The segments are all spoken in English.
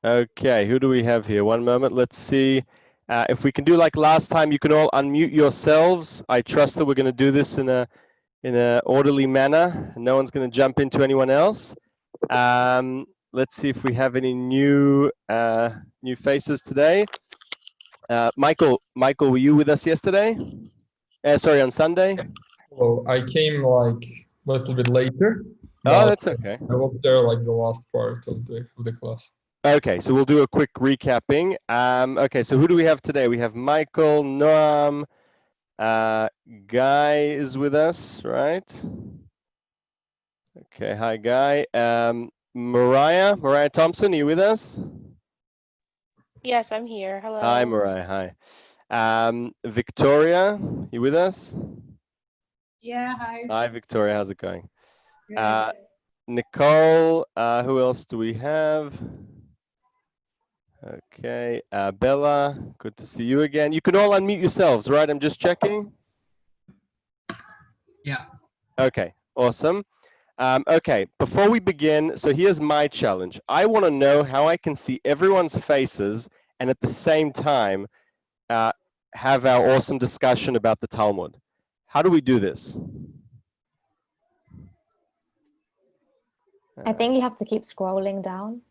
Okay, who do we have here? One moment. Let's see. If we can do like last time, you can all unmute yourselves. I trust that we're going to do this in a orderly manner. No one's going to jump into anyone else. Let's see if we have any new faces today. Michael, were you with us yesterday? Sorry, on Sunday? Well, I came like a little bit later. Oh, that's okay. I was there like the last part of the class. Okay, so we'll do a quick recapping. Okay, so who do we have today? We have Michael, Noam, Guy is with us, right? Okay, hi Guy. Mariah Thompson, are you with us? Yes, I'm here. Hello. Hi, Mariah. Hi. Victoria, you with us? Yeah, hi. Hi, Victoria. How's it going? Good. Nicole, who else do we have? Okay, Bella, good to see you again. You can all unmute yourselves, right? I'm just checking. Yeah. Okay, awesome. Okay, before we begin, so here's my challenge. I want to know how I can see everyone's faces and at the same time have our awesome discussion about the Talmud. How do we do this? I think you have to keep scrolling down.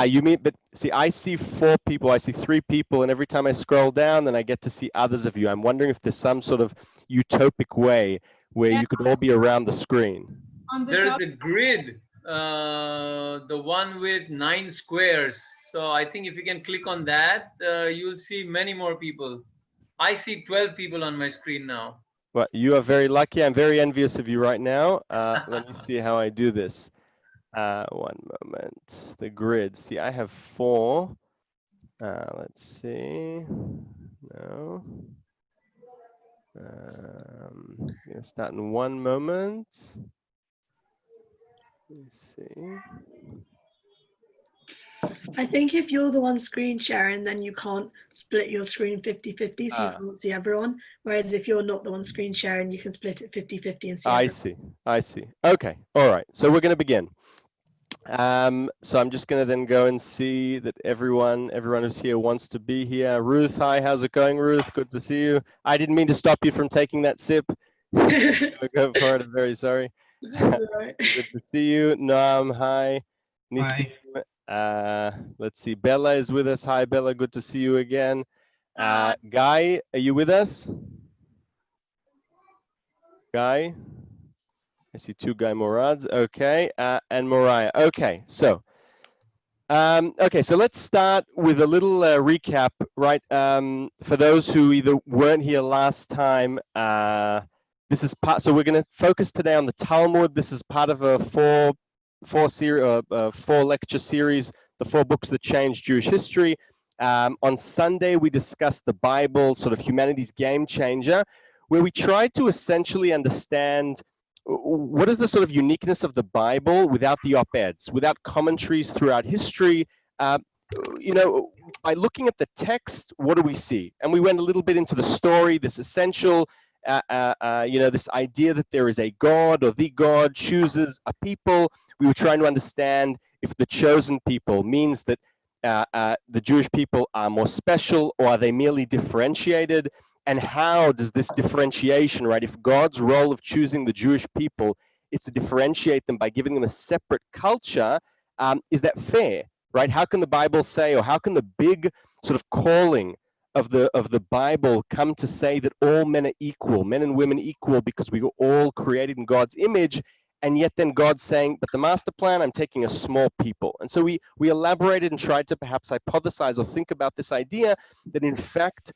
You mean, but see, I see 4 people, I see 3 people, and every time I scroll down, then I get to see others of you. I'm wondering if there's some sort of utopic way where you could all be around the screen. There is a grid, the one with 9 squares. So I think if you can click on that, you'll see many more people. I see 12 people on my screen now. Well, you are very lucky. I'm very envious of you right now. Let me see how I do this. One moment. The grid. See, I have 4. Let's see. No. I'm gonna start in one moment. Let me see. I think if you're the one screen sharing, then you can't split your screen 50-50, so you can't see everyone. Whereas if you're not the one screen sharing, you can split it 50-50 and see everyone. I see. Okay. All right. So we're going to begin. So I'm just going to then go and see that everyone who's here wants to be here. Ruth, hi, how's it going, Ruth? Good to see you. I didn't mean to stop you from taking that sip. Go for it. I'm very sorry. Right. Good to see you. Noam, hi. Nisim, let's see. Bella is with us. Hi, Bella. Good to see you again. Guy, are you with us? Guy? I see 2 Guy Morads. Okay. And Mariah. Okay. So, so let's start with a little recap, right? For those who either weren't here last time, this is part. So we're going to focus today on the Talmud. This is part of a 4 lecture series, the 4 books that changed Jewish history. On Sunday, we discussed the Bible, sort of humanity's game changer, where we tried to essentially understand what is the sort of uniqueness of the Bible without the op-eds, without commentaries throughout history. By looking at the text, what do we see? And we went a little bit into the story, this essential, this idea that there is a God or the God chooses a people. We were trying to understand if the chosen people means that the Jewish people are more special, or are they merely differentiated? And how does this differentiation, right? If God's role of choosing the Jewish people is to differentiate them by giving them a separate culture, is that fair, right? How can the Bible say, or how can the big sort of calling of the Bible come to say that all men are equal, men and women equal, because we were all created in God's image? And yet then God's saying, but the master plan, I'm taking a small people. And so we elaborated and tried to perhaps hypothesize or think about this idea that in fact,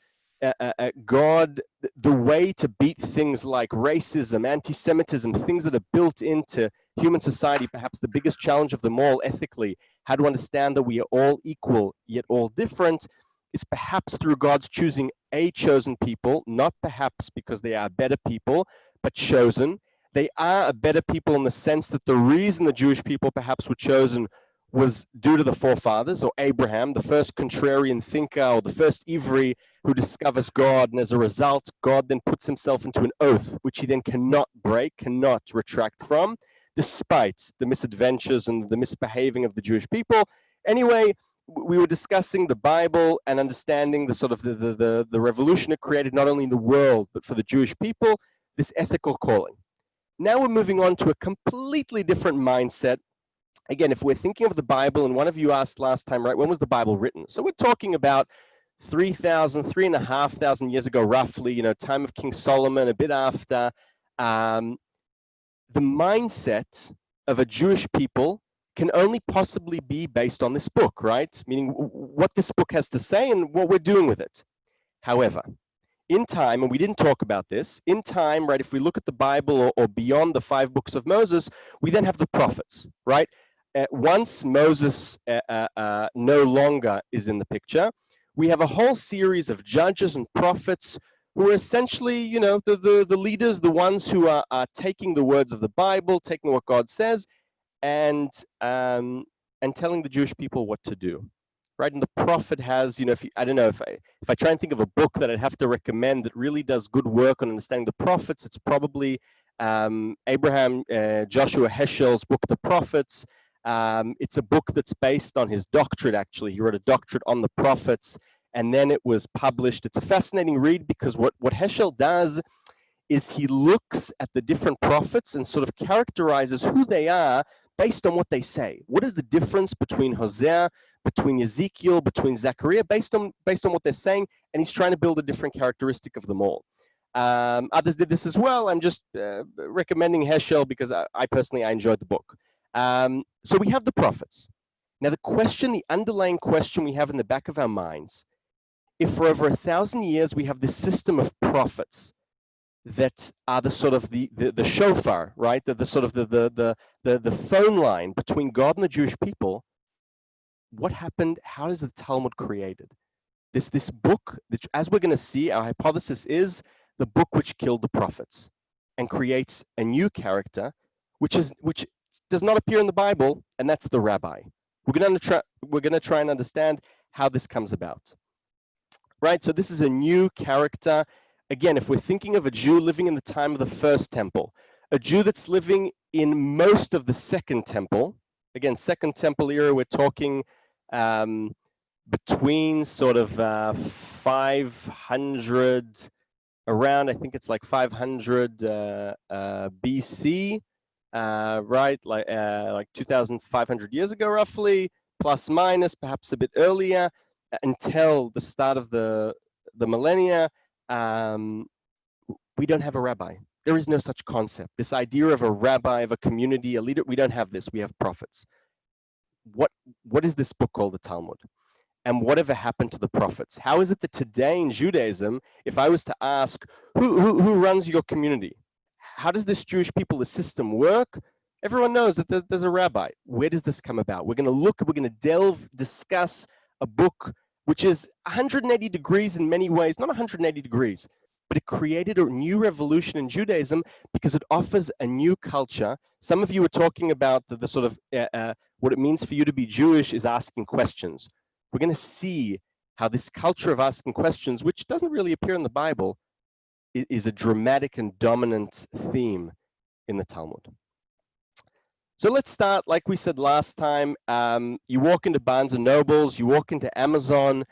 God, the way to beat things like racism, anti-Semitism, things that are built into human society, perhaps the biggest challenge of them all ethically, how to understand that we are all equal, yet all different, is perhaps through God's choosing a chosen people, not perhaps because they are better people, but chosen. They are a better people in the sense that the reason the Jewish people perhaps were chosen was due to the forefathers, or Abraham, the first contrarian thinker, or the first Ivri who discovers God, and as a result, God then puts himself into an oath, which he then cannot break, cannot retract from, despite the misadventures and the misbehaving of the Jewish people. Anyway, we were discussing the Bible and understanding the sort of the revolution it created, not only in the world, but for the Jewish people, this ethical calling. Now we're moving on to a completely different mindset. Again, if we're thinking of the Bible, and one of you asked last time, right, when was the Bible written? So we're talking about 3,500 years ago, roughly, you know, time of King Solomon, a bit after. The mindset of a Jewish people can only possibly be based on this book, right? Meaning what this book has to say and what we're doing with it. However, in time, and we didn't talk about this, in time, right, if we look at the Bible or beyond the 5 books of Moses, we then have the prophets, right? Once Moses no longer is in the picture, we have a whole series of judges and prophets who are essentially, you know, the leaders, the ones who are taking the words of the Bible, taking what God says, and telling the Jewish people what to do, right? And the prophet has, you know, I don't know, if I try and think of a book that I'd have to recommend that really does good work on understanding the prophets, it's probably Abraham Joshua Heschel's book, The Prophets. It's a book that's based on his doctorate, actually. He wrote a doctorate on the prophets, and then it was published. It's a fascinating read because what Heschel does is he looks at the different prophets and sort of characterizes who they are based on what they say. What is the difference between Hosea, between Ezekiel, between Zechariah, based on what they're saying, and he's trying to build a different characteristic of them all. Others did this as well. I'm just recommending Heschel because I personally enjoyed the book. So we have the prophets. Now the underlying question we have in the back of our minds, if for over 1,000 years we have this system of prophets that are the sort of the shofar, right? The sort of the phone line between God and the Jewish people, what happened? How is the Talmud created? This book, as we're going to see, our hypothesis is the book which killed the prophets and creates a new character, which does not appear in the Bible, and that's the Rabbi. We're going to try and understand how this comes about, right? So this is a new character. Again, if we're thinking of a Jew living in the time of the first temple, a Jew that's living in most of the second temple, again, second temple era, we're talking between sort of 500 around, I think it's like 500 BC, right? Like 2,500 years ago, roughly, plus minus, perhaps a bit earlier, until the start of the millennia. We don't have a rabbi. There is no such concept. This idea of a rabbi, of a community, a leader, we don't have this. We have prophets. What is this book called, the Talmud? And whatever happened to the prophets? How is it that today in Judaism, if I was to ask, who runs your community? How does this Jewish people, the system work? Everyone knows that there's a rabbi. Where does this come about? We're going to discuss a book which is 180 degrees in many ways, not 180 degrees, but it created a new revolution in Judaism because it offers a new culture. Some of you were talking about the sort of what it means for you to be Jewish is asking questions. We're going to see how this culture of asking questions, which doesn't really appear in the Bible, is a dramatic and dominant theme in the Talmud. So let's start, like we said last time, you walk into Barnes and Nobles, you walk into Amazon,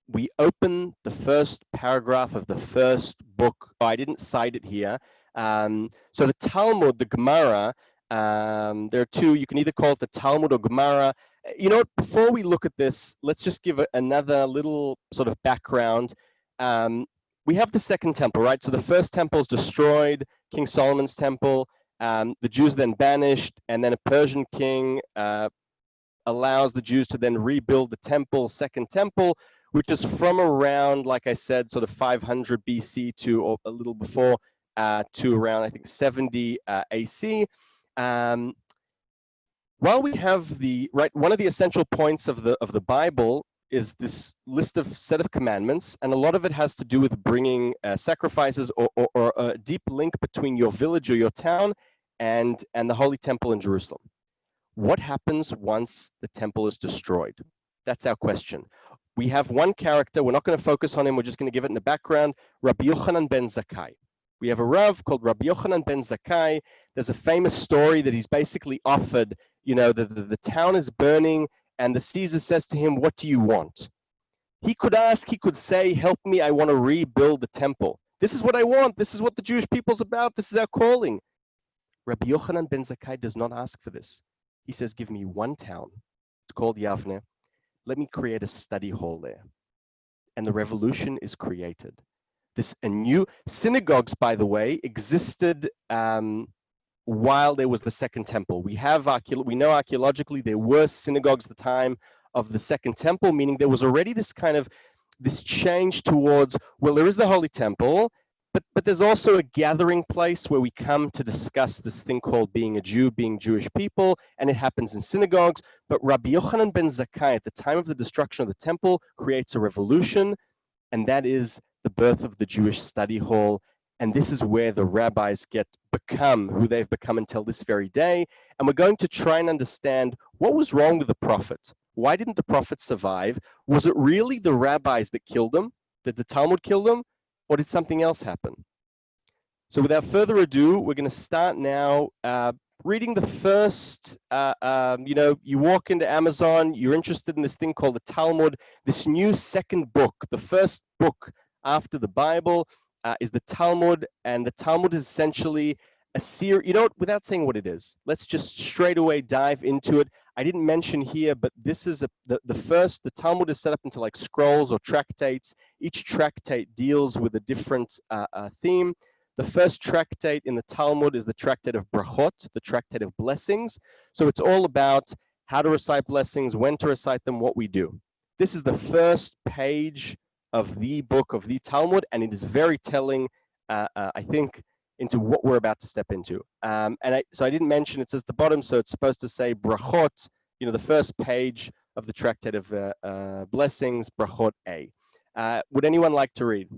we open the first paragraph of the first book. Oh, I didn't cite it here. So the Talmud, the Gemara, there are two, you can either call it the Talmud or Gemara. You know what, before we look at this, let's just give another little sort of background. We have the second temple, right? So the first temple is destroyed, King Solomon's temple. The Jews then banished, and then a Persian king allows the Jews to then rebuild the temple, second temple, which is from around, like I said, sort of 500 BC to, or a little before, to around, I think, 70 AC. While we have one of the essential points of the Bible is this list of set of commandments, and a lot of it has to do with bringing sacrifices or a deep link between your village or your town and the Holy Temple in Jerusalem. What happens once the temple is destroyed? That's our question. We have one character. We're not going to focus on him. We're just going to give it in the background. Rabbi Yochanan ben Zakkai. We have a Rav called Rabbi Yochanan ben Zakkai. There's a famous story that he's basically offered, you know, the town is burning and the Caesar says to him, what do you want? He could ask, he could say, help me, I want to rebuild the temple. This is what I want. This is what the Jewish people's about. This is our calling. Rabbi Yochanan ben Zakkai does not ask for this. He says, give me one town. It's called Yavne. Let me create a study hall there. And the revolution is created. A new synagogues, by the way, existed while there was the Second Temple. We know archaeologically there were synagogues at the time of the Second Temple, meaning there was already this change towards, well, there is the Holy Temple, but there's also a gathering place where we come to discuss this thing called being a Jew, being Jewish people, and it happens in synagogues. But Rabbi Yochanan ben Zakkai, at the time of the destruction of the temple, creates a revolution, and that is the birth of the Jewish study hall. And this is where the rabbis become who they've become until this very day. And we're going to try and understand what was wrong with the prophet. Why didn't the prophet survive? Was it really the rabbis that killed him? Did the Talmud kill them? Or did something else happen? So without further ado, we're going to start now reading the first, you walk into Amazon, you're interested in this thing called the Talmud, this new second book. The first book after the Bible is the Talmud, and the Talmud is essentially a series, without saying what it is, let's just straight away dive into it. I didn't mention here, but this is the Talmud is set up into like scrolls or tractates. Each tractate deals with a different theme. The first tractate in the Talmud is the tractate of brachot, the tractate of blessings. So it's all about how to recite blessings, when to recite them, what we do. This is the first page of the book of the Talmud, and it is very telling, I think, into what we're about to step into. So I didn't mention, it says at the bottom, so it's supposed to say brachot, the first page of the tractate of blessings, brachot A. Would anyone like to read?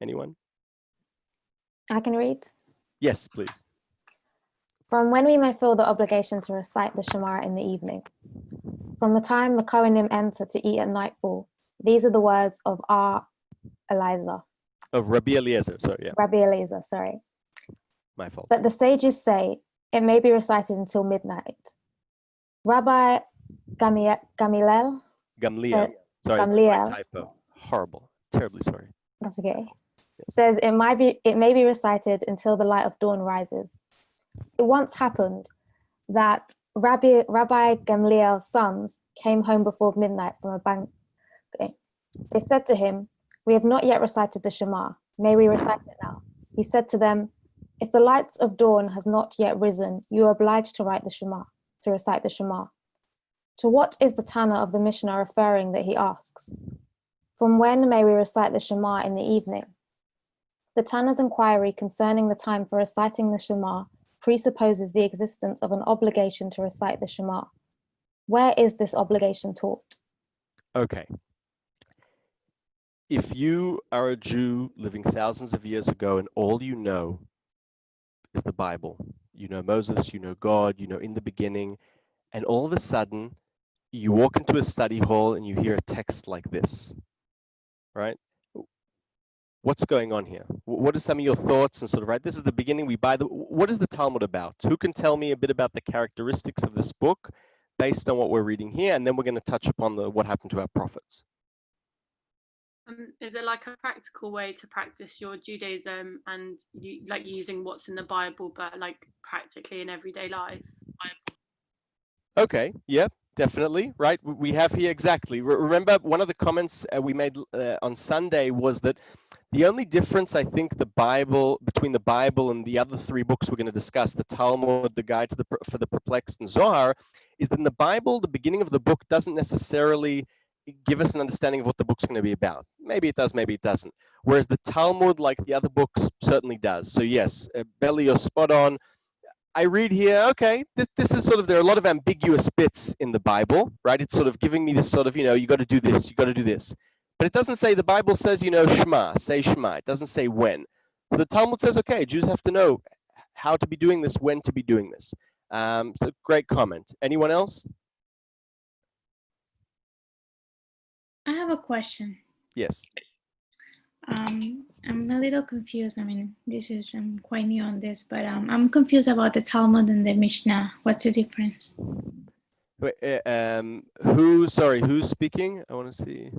Anyone? I can read. Yes, please. From when we may feel the obligation to recite the Shema in the evening. From the time the Kohanim enter to eat at nightfall, these are the words of our Eliezer. Of Rabbi Eliezer, sorry, yeah. Rabbi Eliezer, sorry. My fault. But the sages say it may be recited until midnight. Rabbi Gamliel. Sorry, Gamliel. it's my typo. Horrible. Terribly sorry. That's okay. Yes. Says it may be recited until the light of dawn rises. It once happened that Rabbi Gamliel's sons came home before midnight from a banquet. They said to him, "We have not yet recited the Shema. May we recite it now?" He said to them, "If the lights of dawn has not yet risen, you are obliged to recite the Shema." To what is the Tana of the Mishnah referring that he asks? From when may we recite the Shema in the evening? The Tana's inquiry concerning the time for reciting the Shema presupposes the existence of an obligation to recite the Shema. Where is this obligation taught? Okay. If you are a Jew living thousands of years ago and all you know is the Bible, you know Moses, you know God, you know in the beginning, and all of a sudden you walk into a study hall and you hear a text like this, right? What's going on here? What are some of your thoughts and sort of, right, this is the beginning, what is the Talmud about? Who can tell me a bit about the characteristics of this book based on what we're reading here? And then we're going to touch upon what happened to our prophets. Is it like a practical way to practice your Judaism and like using what's in the Bible, but like practically in everyday life? Okay, yeah, definitely, right? We have here exactly. Remember, one of the comments we made on Sunday was that the only difference, I think, between the Bible and the other three books we're going to discuss, the Talmud, the Guide for the Perplexed, and Zohar, is that in the Bible, the beginning of the book doesn't necessarily give us an understanding of what the book's going to be about. Maybe it does, maybe it doesn't. Whereas the Talmud, like the other books, certainly does. So yes, Belly, you're spot on. I read here, okay, this is sort of, there are a lot of ambiguous bits in the Bible, right? It's sort of giving me this sort of, you got to do this, you got to do this. But it doesn't say, the Bible says, Shema, say Shema. It doesn't say when. So the Talmud says, okay, Jews have to know how to be doing this, when to be doing this. So great comment. Anyone else? I have a question. Yes. I'm a little confused. I mean, I'm quite new on this, but I'm confused about the Talmud and the Mishnah. What's the difference? Wait, who's speaking? I want to see.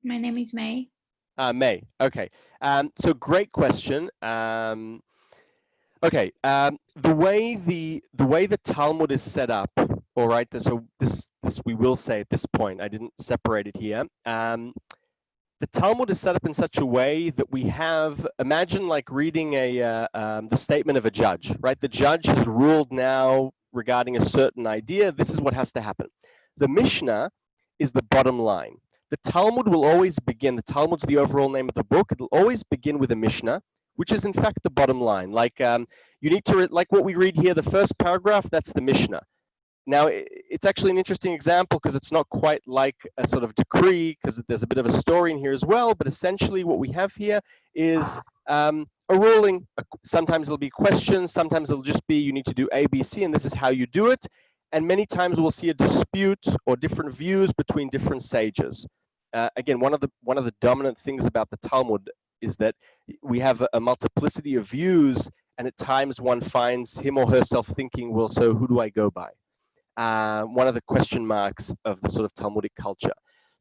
My name is May. May. Okay. So great question. Okay. The way the Talmud is set up. All right. So this we will say at this point. I didn't separate it here. The Talmud is set up in such a way that we have, imagine like reading the statement of a judge, right? The judge has ruled now regarding a certain idea. This is what has to happen. The Mishnah is the bottom line. The Talmud will always begin, the Talmud's the overall name of the book. It'll always begin with a Mishnah, which is in fact the bottom line. Like you need to, like what we read here, the first paragraph, that's the Mishnah. Now, it's actually an interesting example because it's not quite like a sort of decree, because there's a bit of a story in here as well. But essentially what we have here is a ruling. Sometimes it'll be questions. Sometimes it'll just be you need to do A, B, C, and this is how you do it. And many times we'll see a dispute or different views between different sages. Again, one of the dominant things about the Talmud is that we have a multiplicity of views, and at times one finds him or herself thinking, well, so who do I go by? One of the question marks of the sort of Talmudic culture.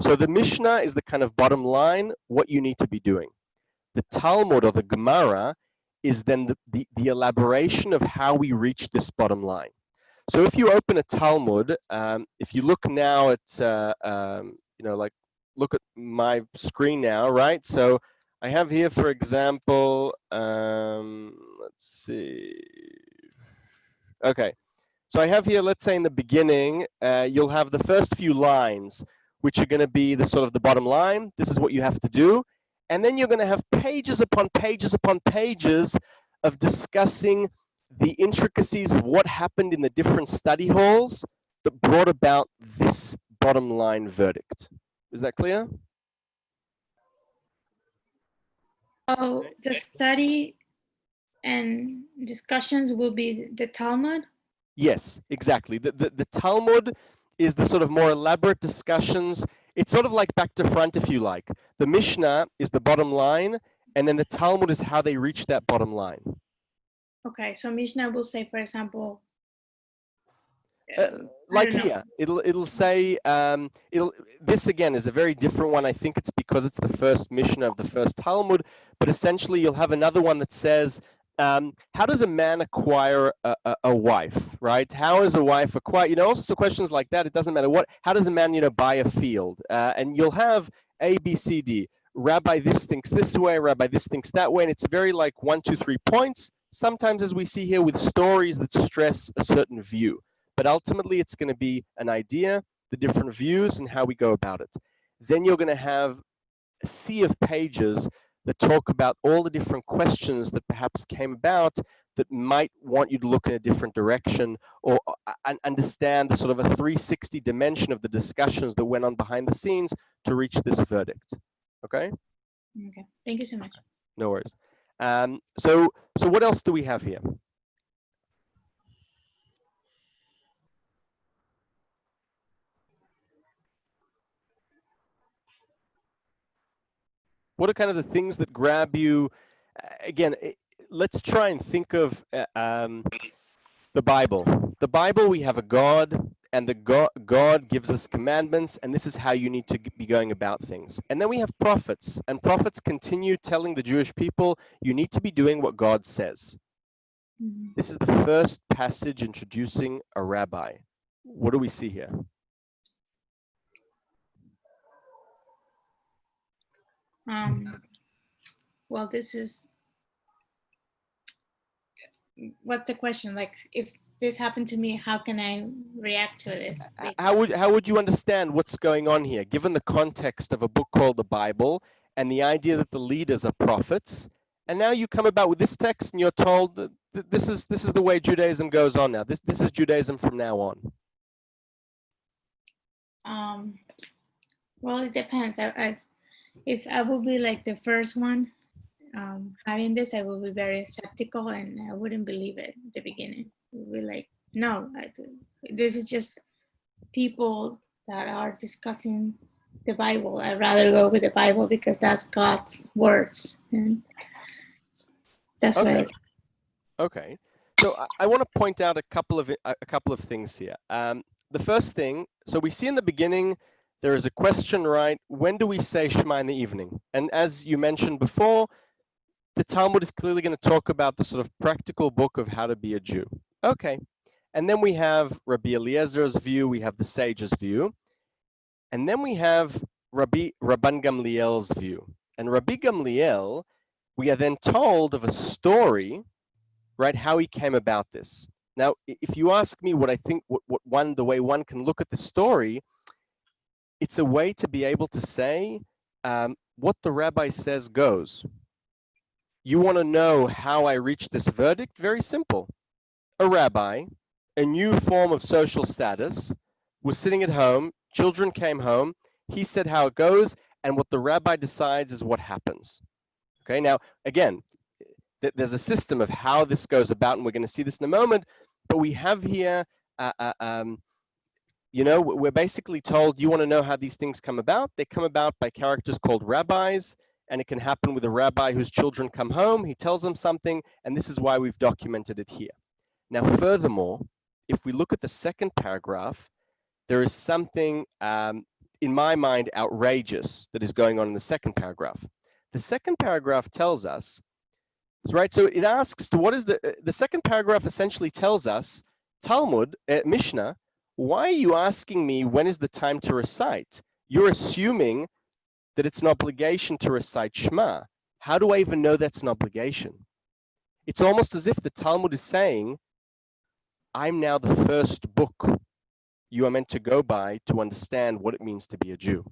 So the Mishnah is the kind of bottom line, what you need to be doing. The Talmud or the Gemara is then the elaboration of how we reach this bottom line. So if you open a Talmud, if you look now at, look at my screen now, right? So I have here, for example, let's see. Okay. So I have here, let's say in the beginning, you'll have the first few lines, which are going to be the sort of the bottom line. This is what you have to do. And then you're going to have pages upon pages upon pages of discussing the intricacies of what happened in the different study halls that brought about this bottom line verdict. Is that clear? Oh, the study and discussions will be the Talmud? Yes, exactly. The Talmud is the sort of more elaborate discussions. It's sort of like back to front, if you like. The Mishnah is the bottom line, and then the Talmud is how they reach that bottom line. Okay, so Mishnah will say, for example, like here, it'll say this again is a very different one. I think it's because it's the first Mishnah of the first Talmud, but essentially you'll have another one that says, how does a man acquire a wife, right? How is a wife acquired? All sorts of questions like that. It doesn't matter what. How does a man, buy a field? And you'll have A, B, C, D. Rabbi, this thinks this way. Rabbi, this thinks that way. And it's very like 1, 2, 3 points. Sometimes, as we see here, with stories that stress a certain view. But ultimately, it's going to be an idea, the different views, and how we go about it. Then you're going to have a sea of pages that talk about all the different questions that perhaps came about that might want you to look in a different direction or understand the sort of a 360 dimension of the discussions that went on behind the scenes to reach this verdict. Okay? Okay, thank you so much. No worries. So what else do we have here? What are kind of the things that grab you? Again, let's try and think of the Bible. The Bible, we have a God, and God gives us commandments, and this is how you need to be going about things. And then we have prophets, and prophets continue telling the Jewish people, you need to be doing what God says. Mm-hmm. This is the first passage introducing a rabbi. What do we see here? Well, this is, what's the question? Like, if this happened to me, how can I react to this? How would you understand what's going on here, given the context of a book called the Bible and the idea that the leaders are prophets? And now you come about with this text and you're told that this is the way Judaism goes on now. This is Judaism from now on. Well, it depends. If I would be like the first one having this, I would be very skeptical and I wouldn't believe it at the beginning. I would be like, no, this is just people that are discussing the Bible. I'd rather go with the Bible because that's God's words. And that's Okay. what Okay. So I want to point out a couple of things here. The first thing, so we see in the beginning, there is a question, right? When do we say Shema in the evening? And as you mentioned before, the Talmud is clearly going to talk about the sort of practical book of how to be a Jew. Okay. And then we have Rabbi Eliezer's view, we have the sage's view, and then we have Rabban Gamliel's view. And Rabbi Gamliel, we are then told of a story, right, how he came about this. Now, if you ask me what I think, the way one can look at the story, it's a way to be able to say what the rabbi says goes. You want to know how I reached this verdict? Very simple. A rabbi, a new form of social status, was sitting at home, children came home, he said how it goes, and what the rabbi decides is what happens. Okay, now, again, there's a system of how this goes about, and we're going to see this in a moment, but we have here, you know, we're basically told, you want to know how these things come about? They come about by characters called rabbis, and it can happen with a rabbi whose children come home, he tells them something, and this is why we've documented it here. Now, furthermore, if we look at the second paragraph, there is something, in my mind, outrageous that is going on in the second paragraph. The second paragraph tells us, right, so it asks, what is the second paragraph essentially tells us, Talmud, Mishnah, why are you asking me when is the time to recite? You're assuming that it's an obligation to recite Shema. How do I even know that's an obligation? It's almost as if the Talmud is saying, I'm now the first book you are meant to go by to understand what it means to be a Jew.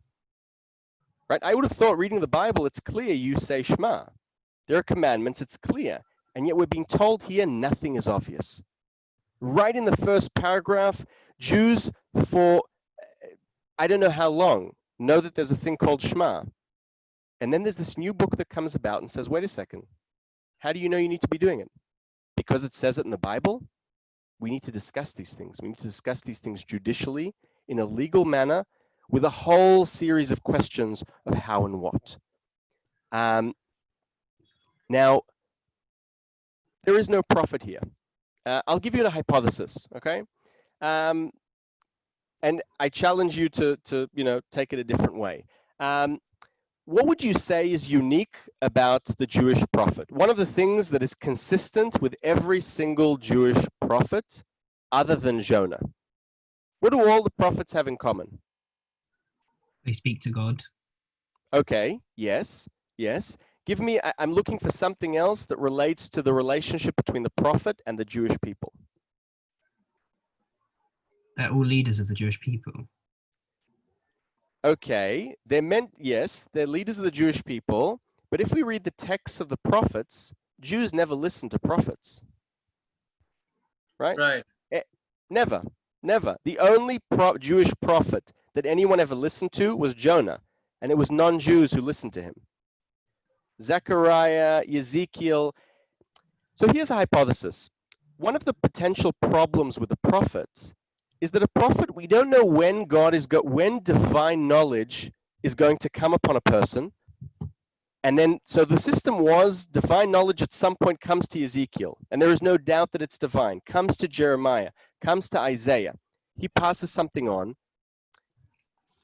Right? I would have thought reading the Bible, it's clear you say Shema. There are commandments, it's clear. And yet we're being told here nothing is obvious. Right in the first paragraph, Jews for, I don't know how long, know that there's a thing called Shema. And then there's this new book that comes about and says, wait a second, how do you know you need to be doing it? Because it says it in the Bible? We need to discuss these things. We need to discuss these things judicially, in a legal manner, with a whole series of questions of how and what. Now, there is no prophet here. I'll give you a hypothesis, okay? And I challenge you to take it a different way. What would you say is unique about the Jewish prophet? One of the things that is consistent with every single Jewish prophet, other than Jonah. What do all the prophets have in common? They speak to God. Okay, yes. Give me, I'm looking for something else that relates to the relationship between the prophet and the Jewish people. They're all leaders of the Jewish people. Okay, they're leaders of the Jewish people, but if we read the texts of the prophets, Jews never listen to prophets. Right? Right. Never. The only Jewish prophet that anyone ever listened to was Jonah, and it was non-Jews who listened to him. Zechariah, Ezekiel. So here's a hypothesis. One of the potential problems with the prophets is that a prophet, we don't know when when divine knowledge is going to come upon a person. And then, so the system was divine knowledge at some point comes to Ezekiel, and there is no doubt that it's divine, comes to Jeremiah, comes to Isaiah. He passes something on,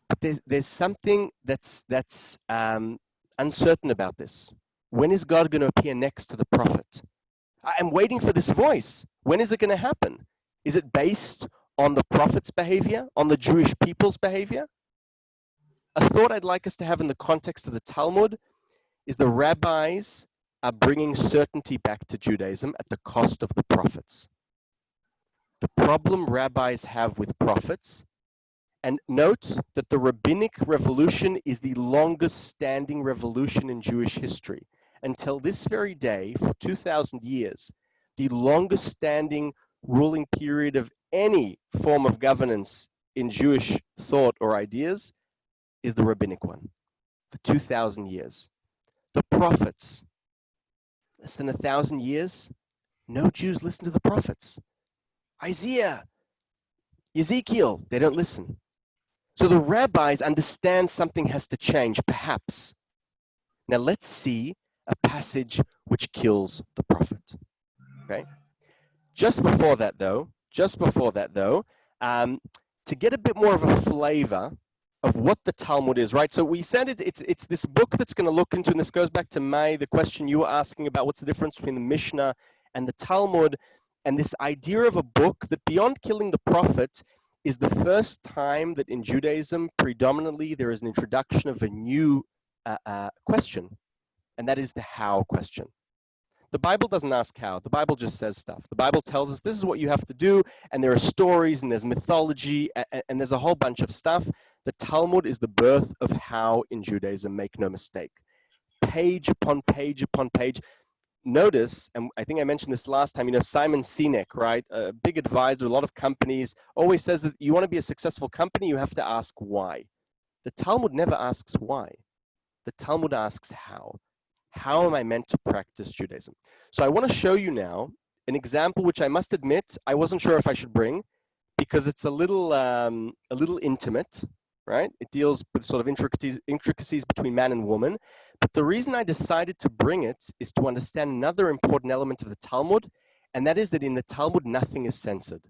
but there's something that's uncertain about this. When is God going to appear next to the prophet? I'm waiting for this voice. When is it going to happen? Is it based on the prophet's behavior, on the Jewish people's behavior? A thought I'd like us to have in the context of the Talmud is the rabbis are bringing certainty back to Judaism at the cost of the prophets. The problem rabbis have with prophets, and note that the rabbinic revolution is the longest standing revolution in Jewish history. Until this very day, for 2,000 years, the longest standing ruling period of any form of governance in Jewish thought or ideas is the rabbinic one, for 2,000 years. The prophets, less than 1,000 years, no Jews listen to the prophets. Isaiah, Ezekiel, they don't listen. So the rabbis understand something has to change, perhaps. Now let's see a passage which kills the prophet. Okay. Just before that, though, to get a bit more of a flavor of what the Talmud is, right? So we said it's this book that's going to look into, and this goes back to May, the question you were asking about what's the difference between the Mishnah and the Talmud, and this idea of a book that beyond killing the prophet is the first time that in Judaism, predominantly, there is an introduction of a new question, and that is the how question. The Bible doesn't ask how. The Bible just says stuff. The Bible tells us this is what you have to do, and there are stories, and there's mythology, and there's a whole bunch of stuff. The Talmud is the birth of how in Judaism, make no mistake. Page upon page upon page. Notice, and I think I mentioned this last time, Simon Sinek, right? A big advisor to a lot of companies, always says that you want to be a successful company, you have to ask why. The Talmud never asks why. The Talmud asks how. How am I meant to practice Judaism? So I want to show you now an example which I must admit I wasn't sure if I should bring because it's a little intimate, right? It deals with sort of intricacies between man and woman. But the reason I decided to bring it is to understand another important element of the Talmud, and that is that in the Talmud, nothing is censored.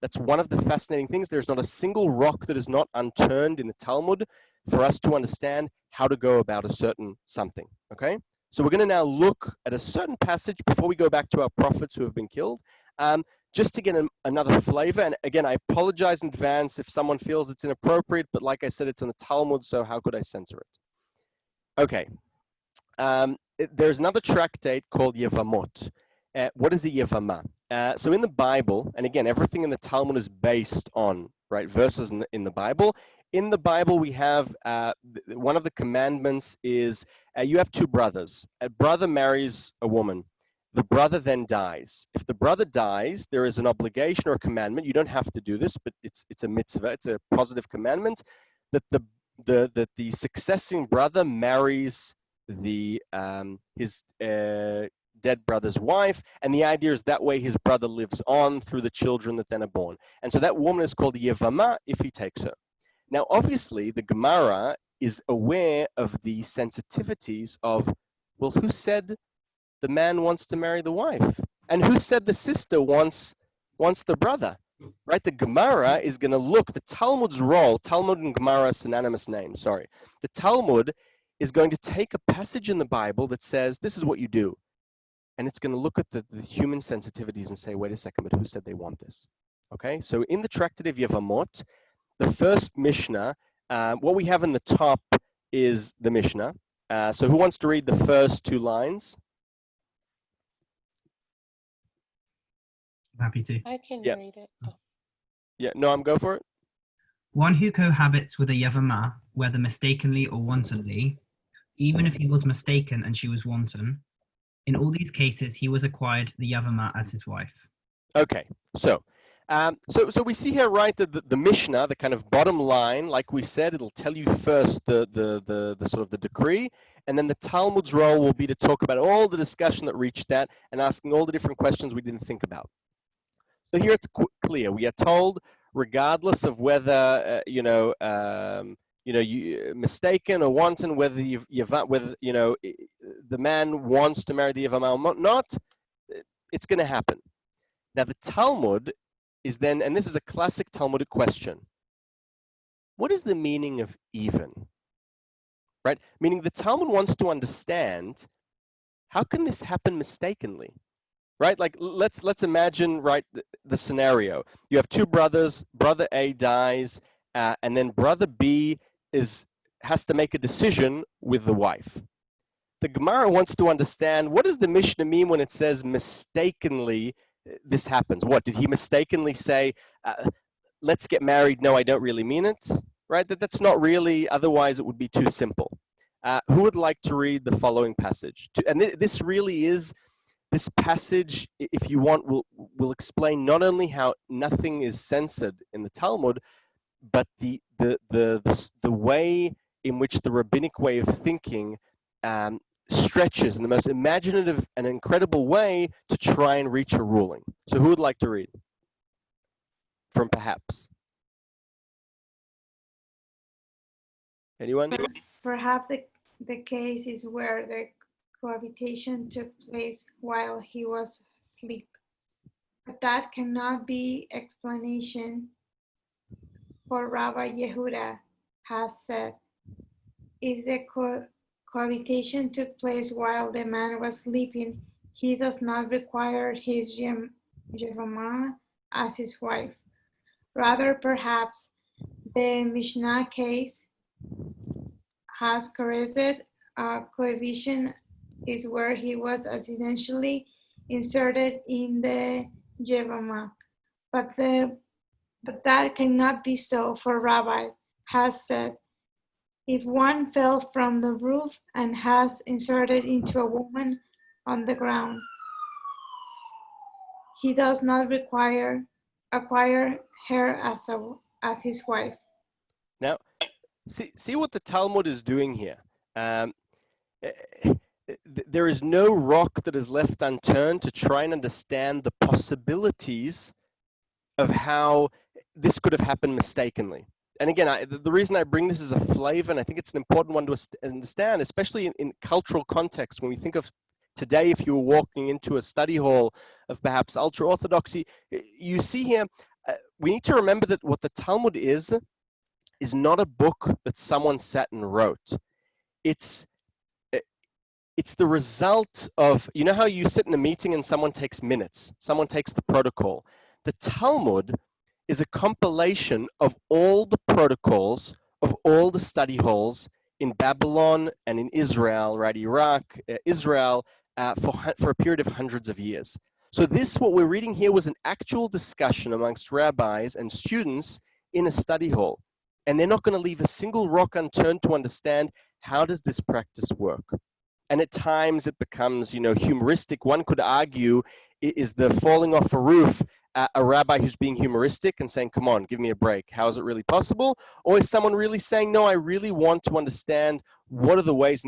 That's one of the fascinating things. There's not a single rock that is not unturned in the Talmud for us to understand how to go about a certain something, okay? So we're going to now look at a certain passage before we go back to our prophets who have been killed, just to get another flavor. And again, I apologize in advance if someone feels it's inappropriate, but like I said, it's in the Talmud, so how could I censor it? Okay. There's another tractate called Yevamot. What is a Yevamah? So in the Bible, and again, everything in the Talmud is based on, right, verses in the Bible. In the Bible, we have one of the commandments is you have two brothers. A brother marries a woman. The brother then dies. If the brother dies, there is an obligation or a commandment. You don't have to do this, but it's a mitzvah. It's a positive commandment that the succeeding brother marries his dead brother's wife, and the idea is that way his brother lives on through the children that then are born. And so that woman is called Yevamah if he takes her. Now, obviously, the Gemara is aware of the sensitivities of, well, who said the man wants to marry the wife? And who said the sister wants the brother? Right? The Gemara is going to look, the Talmud's role, Talmud and Gemara are synonymous names, sorry. The Talmud is going to take a passage in the Bible that says, this is what you do. And it's going to look at the human sensitivities and say, wait a second, but who said they want this? Okay, so in the Tractate of Yevamot, the first Mishnah, what we have in the top is the Mishnah. So who wants to read the first two lines? I'm happy to. I can Yeah. read it. Oh. Yeah, Noam, go for it. One who cohabits with a Yevamah, whether mistakenly or wantonly, even if he was mistaken and she was wanton, in all these cases, he was acquired the Yevamah as his wife. Okay, so we see here, right, the Mishnah, the kind of bottom line, like we said, it'll tell you first the sort of the decree, and then the Talmud's role will be to talk about all the discussion that reached that and asking all the different questions we didn't think about. So here it's clear. We are told, regardless of whether you mistaken or wanton, whether the man wants to marry the Yevamah or not, it's going to happen. Now the Talmud is then, and this is a classic Talmudic question, what is the meaning of even? Right? Meaning the Talmud wants to understand, how can this happen mistakenly? Right? Like let's imagine, right, the scenario. You have two brothers, brother A dies, and then brother B has to make a decision with the wife. The Gemara wants to understand, what does the Mishnah mean when it says mistakenly this happens? What, did he mistakenly say, let's get married? No, I don't really mean it, right? That's not really, otherwise it would be too simple. Who would like to read the following passage? And this really is, this passage, if you want, will explain not only how nothing is censored in the Talmud, but the way in which the rabbinic way of thinking stretches in the most imaginative and incredible way to try and reach a ruling. So who would like to read? From perhaps? Anyone? Perhaps the case is where the cohabitation took place while he was asleep. But that cannot be explanation, for Rabbi Yehuda has said, if the cohabitation took place while the man was sleeping, he does not require his Yevamah as his wife. Rather, perhaps, the Mishnah case has corrected cohabitation is where he was accidentally inserted in the Yevamah. But that cannot be so, for Rabbi has said, if one fell from the roof and has inserted into a woman on the ground, he does not acquire her as his wife. Now, see what the Talmud is doing here. There is no rock that is left unturned to try and understand the possibilities of how this could have happened mistakenly. And again, the reason I bring this as a flavor, and I think it's an important one to understand, especially in cultural context, when we think of today, if you were walking into a study hall of perhaps ultra-Orthodoxy, you see here, we need to remember that what the Talmud is not a book that someone sat and wrote. It's the result of, you know how you sit in a meeting and someone takes minutes, someone takes the protocol. The Talmud is a compilation of all the protocols of all the study halls in Babylon and in Israel, right, Iraq, Israel, for a period of hundreds of years. So this, what we're reading here, was an actual discussion amongst rabbis and students in a study hall. And they're not going to leave a single rock unturned to understand how does this practice work. And at times it becomes, humoristic. One could argue, is the falling off a roof a rabbi who's being humoristic and saying, come on, give me a break. How is it really possible? Or is someone really saying, no, I really want to understand what are the ways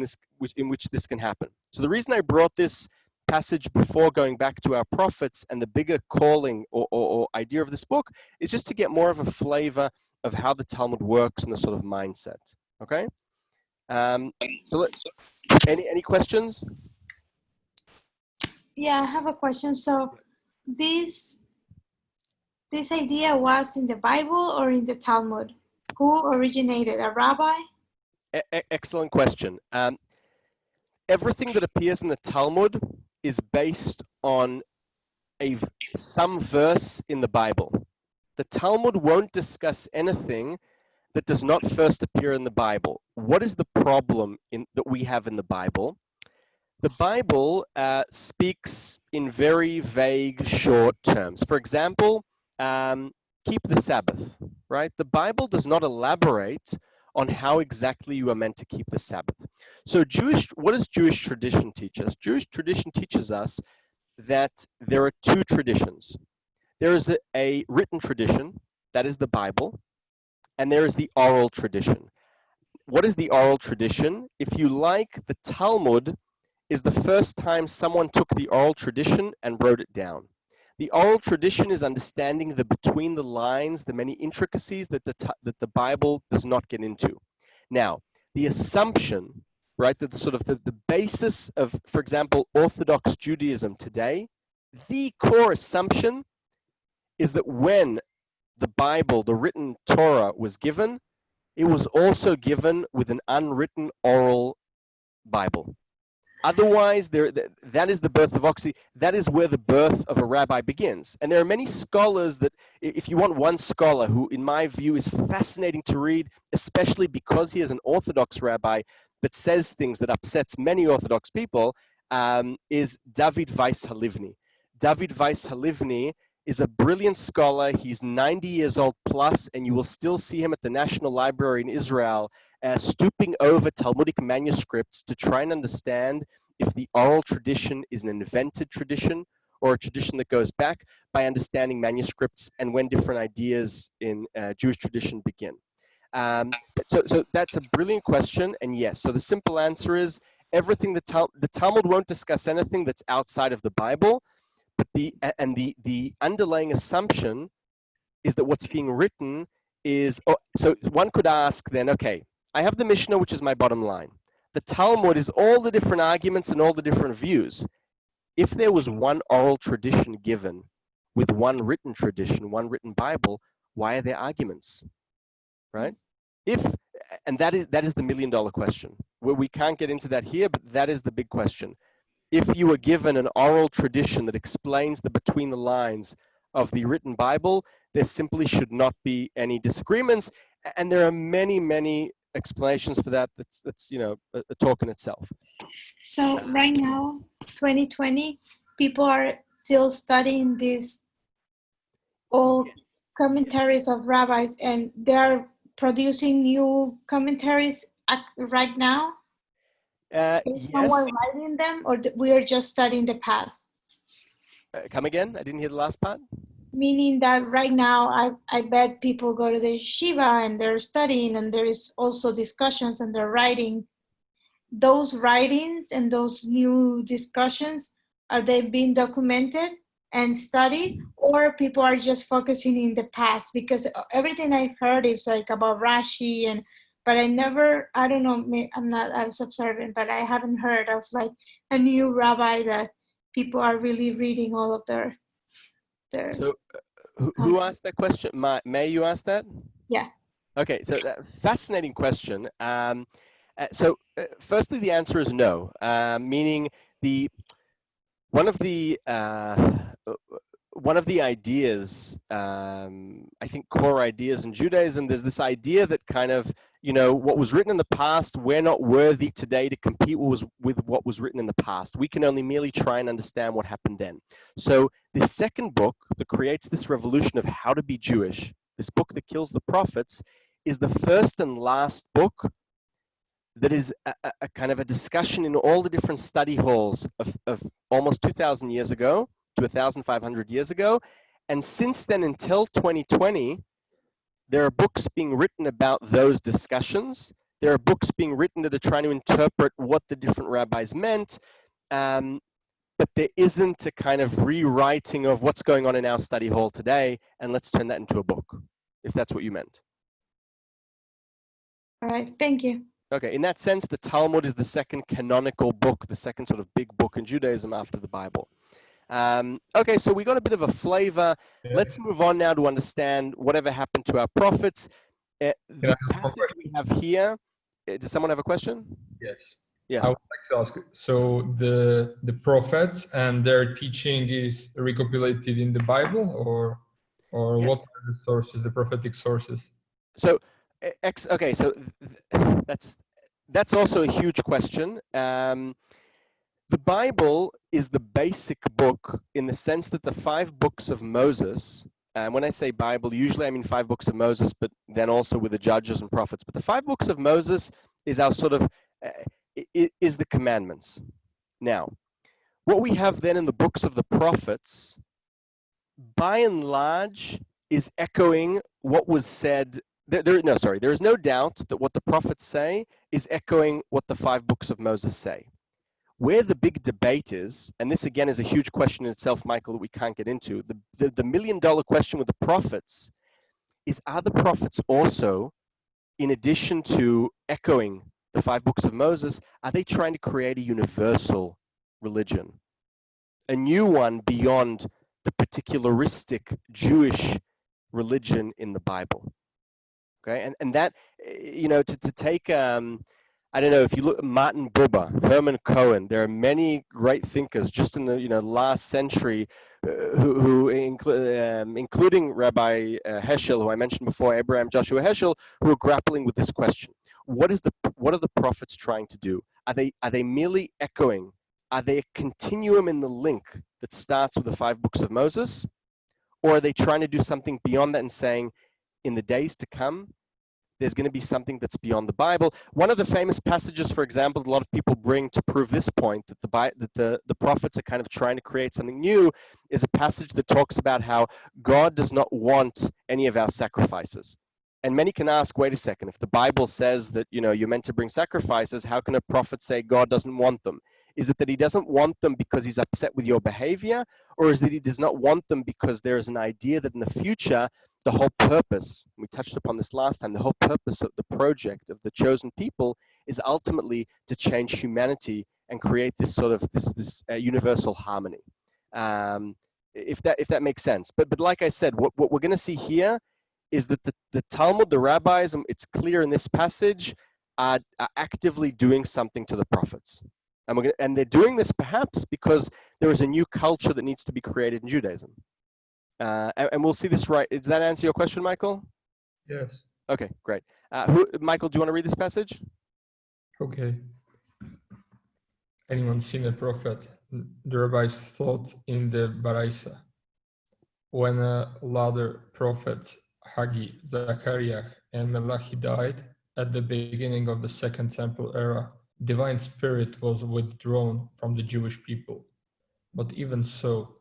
in which this can happen? So the reason I brought this passage before going back to our prophets and the bigger calling or idea of this book is just to get more of a flavor of how the Talmud works and the sort of mindset. Okay? So any questions? Yeah, I have a question. So this idea was in the Bible or in the Talmud? Who originated, a rabbi? Excellent question. Everything that appears in the Talmud is based on some verse in the Bible. The Talmud won't discuss anything that does not first appear in the Bible. What is the problem that we have in the Bible? The Bible speaks in very vague, short terms. For example, keep the Sabbath, right? The Bible does not elaborate on how exactly you are meant to keep the Sabbath. So what does Jewish tradition teach us? Jewish tradition teaches us that there are two traditions. There is a written tradition, that is the Bible, and there is the oral tradition. What is the oral tradition? If you like, the Talmud is the first time someone took the oral tradition and wrote it down. The oral tradition is understanding the between the lines, the many intricacies that the Bible does not get into. Now, the assumption, right, that the basis of, for example, Orthodox Judaism today, the core assumption is that when the Bible, the written Torah, was given, it was also given with an unwritten oral Bible. Otherwise, that is the birth of Oxy. That is where the birth of a rabbi begins. And there are many scholars that, if you want one scholar who, in my view, is fascinating to read, especially because he is an Orthodox rabbi, but says things that upsets many Orthodox people, is David Weiss Halivni. David Weiss Halivni is a brilliant scholar. He's 90 years old plus, and you will still see him at the National Library in Israel, stooping over Talmudic manuscripts to try and understand if the oral tradition is an invented tradition or a tradition that goes back, by understanding manuscripts and when different ideas in Jewish tradition begin. So that's a brilliant question, and yes, so the simple answer is everything the Talmud won't discuss anything that's outside of the Bible, but the underlying assumption is that what's being written is, so one could ask then, okay, I have the Mishnah, which is my bottom line. The Talmud is all the different arguments and all the different views. If there was one oral tradition given with one written tradition, one written Bible, why are there arguments, right? And that is the $1 million question. We can't get into that here, but that is the big question. If you were given an oral tradition that explains the between the lines of the written Bible, there simply should not be any disagreements. And there are many, many explanations for that. That's a talk in itself. So right now, 2020, people are still studying these old commentaries of rabbis, and they are producing new commentaries right now. Is someone writing them, or we are just studying the past? Come again? I didn't hear the last part. Meaning that right now, I bet people go to the yeshiva and they're studying, and there is also discussions and they're writing. Those writings and those new discussions, are they being documented and studied, or people are just focusing in the past? Because everything I've heard is like about Rashi, but I don't know, I'm not as observant, but I haven't heard of like a new rabbi that people are really reading all of their. So who asked that question? May you ask that? Yeah. Okay, so fascinating question. Firstly, the answer is no, meaning one of the ideas, I think core ideas in Judaism, there's this idea that kind of, what was written in the past, we're not worthy today to compete with what was written in the past. We can only merely try and understand what happened then. So this second book that creates this revolution of how to be Jewish, this book that kills the prophets, is the first and last book that is a kind of a discussion in all the different study halls of almost 2,000 years ago to 1,500 years ago. And since then until 2020, there are books being written about those discussions. There are books being written that are trying to interpret what the different rabbis meant. But there isn't a kind of rewriting of what's going on in our study hall today, and let's turn that into a book, if that's what you meant. All right, thank you. Okay, in that sense, the Talmud is the second canonical book, the second sort of big book in Judaism after the Bible. Okay, so we got a bit of a flavor. Yes. Let's move on now to understand whatever happened to our prophets. The passage we have here, does someone have a question? Yes. Yeah. I would like to ask, so the prophets and their teaching is recopilated in the Bible, or Yes. what are the sources, the prophetic sources? So, okay, so that's also a huge question. The Bible is the basic book in the sense that the 5 books of Moses, and when I say Bible, usually I mean 5 books of Moses, but then also with the judges and prophets. But the 5 books of Moses is our sort of, is the commandments. Now, what we have then in the books of the prophets, by and large, is echoing what was said. There is no doubt that what the prophets say is echoing what the 5 books of Moses say. Where the big debate is, and this again is a huge question in itself, Michael, that we can't get into, the $1 million question with the prophets is, are the prophets also, in addition to echoing the 5 books of Moses, are they trying to create a universal religion? A new one beyond the particularistic Jewish religion in the Bible? Okay, and that, to take, I don't know, if you look at Martin Buber, Herman Cohen, there are many great thinkers just in the last century who including Rabbi Heschel, who I mentioned before, Abraham Joshua Heschel, who are grappling with this question. What are the prophets trying to do? Are they merely echoing? Are they a continuum in the link that starts with the 5 books of Moses? Or are they trying to do something beyond that and saying, in the days to come, there's going to be something that's beyond the Bible? One of the famous passages, for example, a lot of people bring to prove this point, that the prophets are kind of trying to create something new, is a passage that talks about how God does not want any of our sacrifices. And many can ask, wait a second, if the Bible says that you're meant to bring sacrifices, how can a prophet say God doesn't want them? Is it that he doesn't want them because he's upset with your behavior? Or is it he does not want them because there is an idea that in the future, the whole purpose, we touched upon this last time, the whole purpose of the project of the chosen people is ultimately to change humanity and create this sort of this universal harmony. If that makes sense. But like I said, what we're going to see here is that the Talmud, the rabbis, it's clear in this passage, are actively doing something to the prophets. And they're doing this perhaps because there is a new culture that needs to be created in Judaism. And we'll see this right. Does that answer your question, Michael? Yes. Okay, great. Michael, do you want to read this passage? Okay. Anyone seen a prophet? The rabbis thought in the Baraisa. When later prophets Haggai, Zechariah, and Malachi died at the beginning of the Second Temple era, divine spirit was withdrawn from the Jewish people. But even so,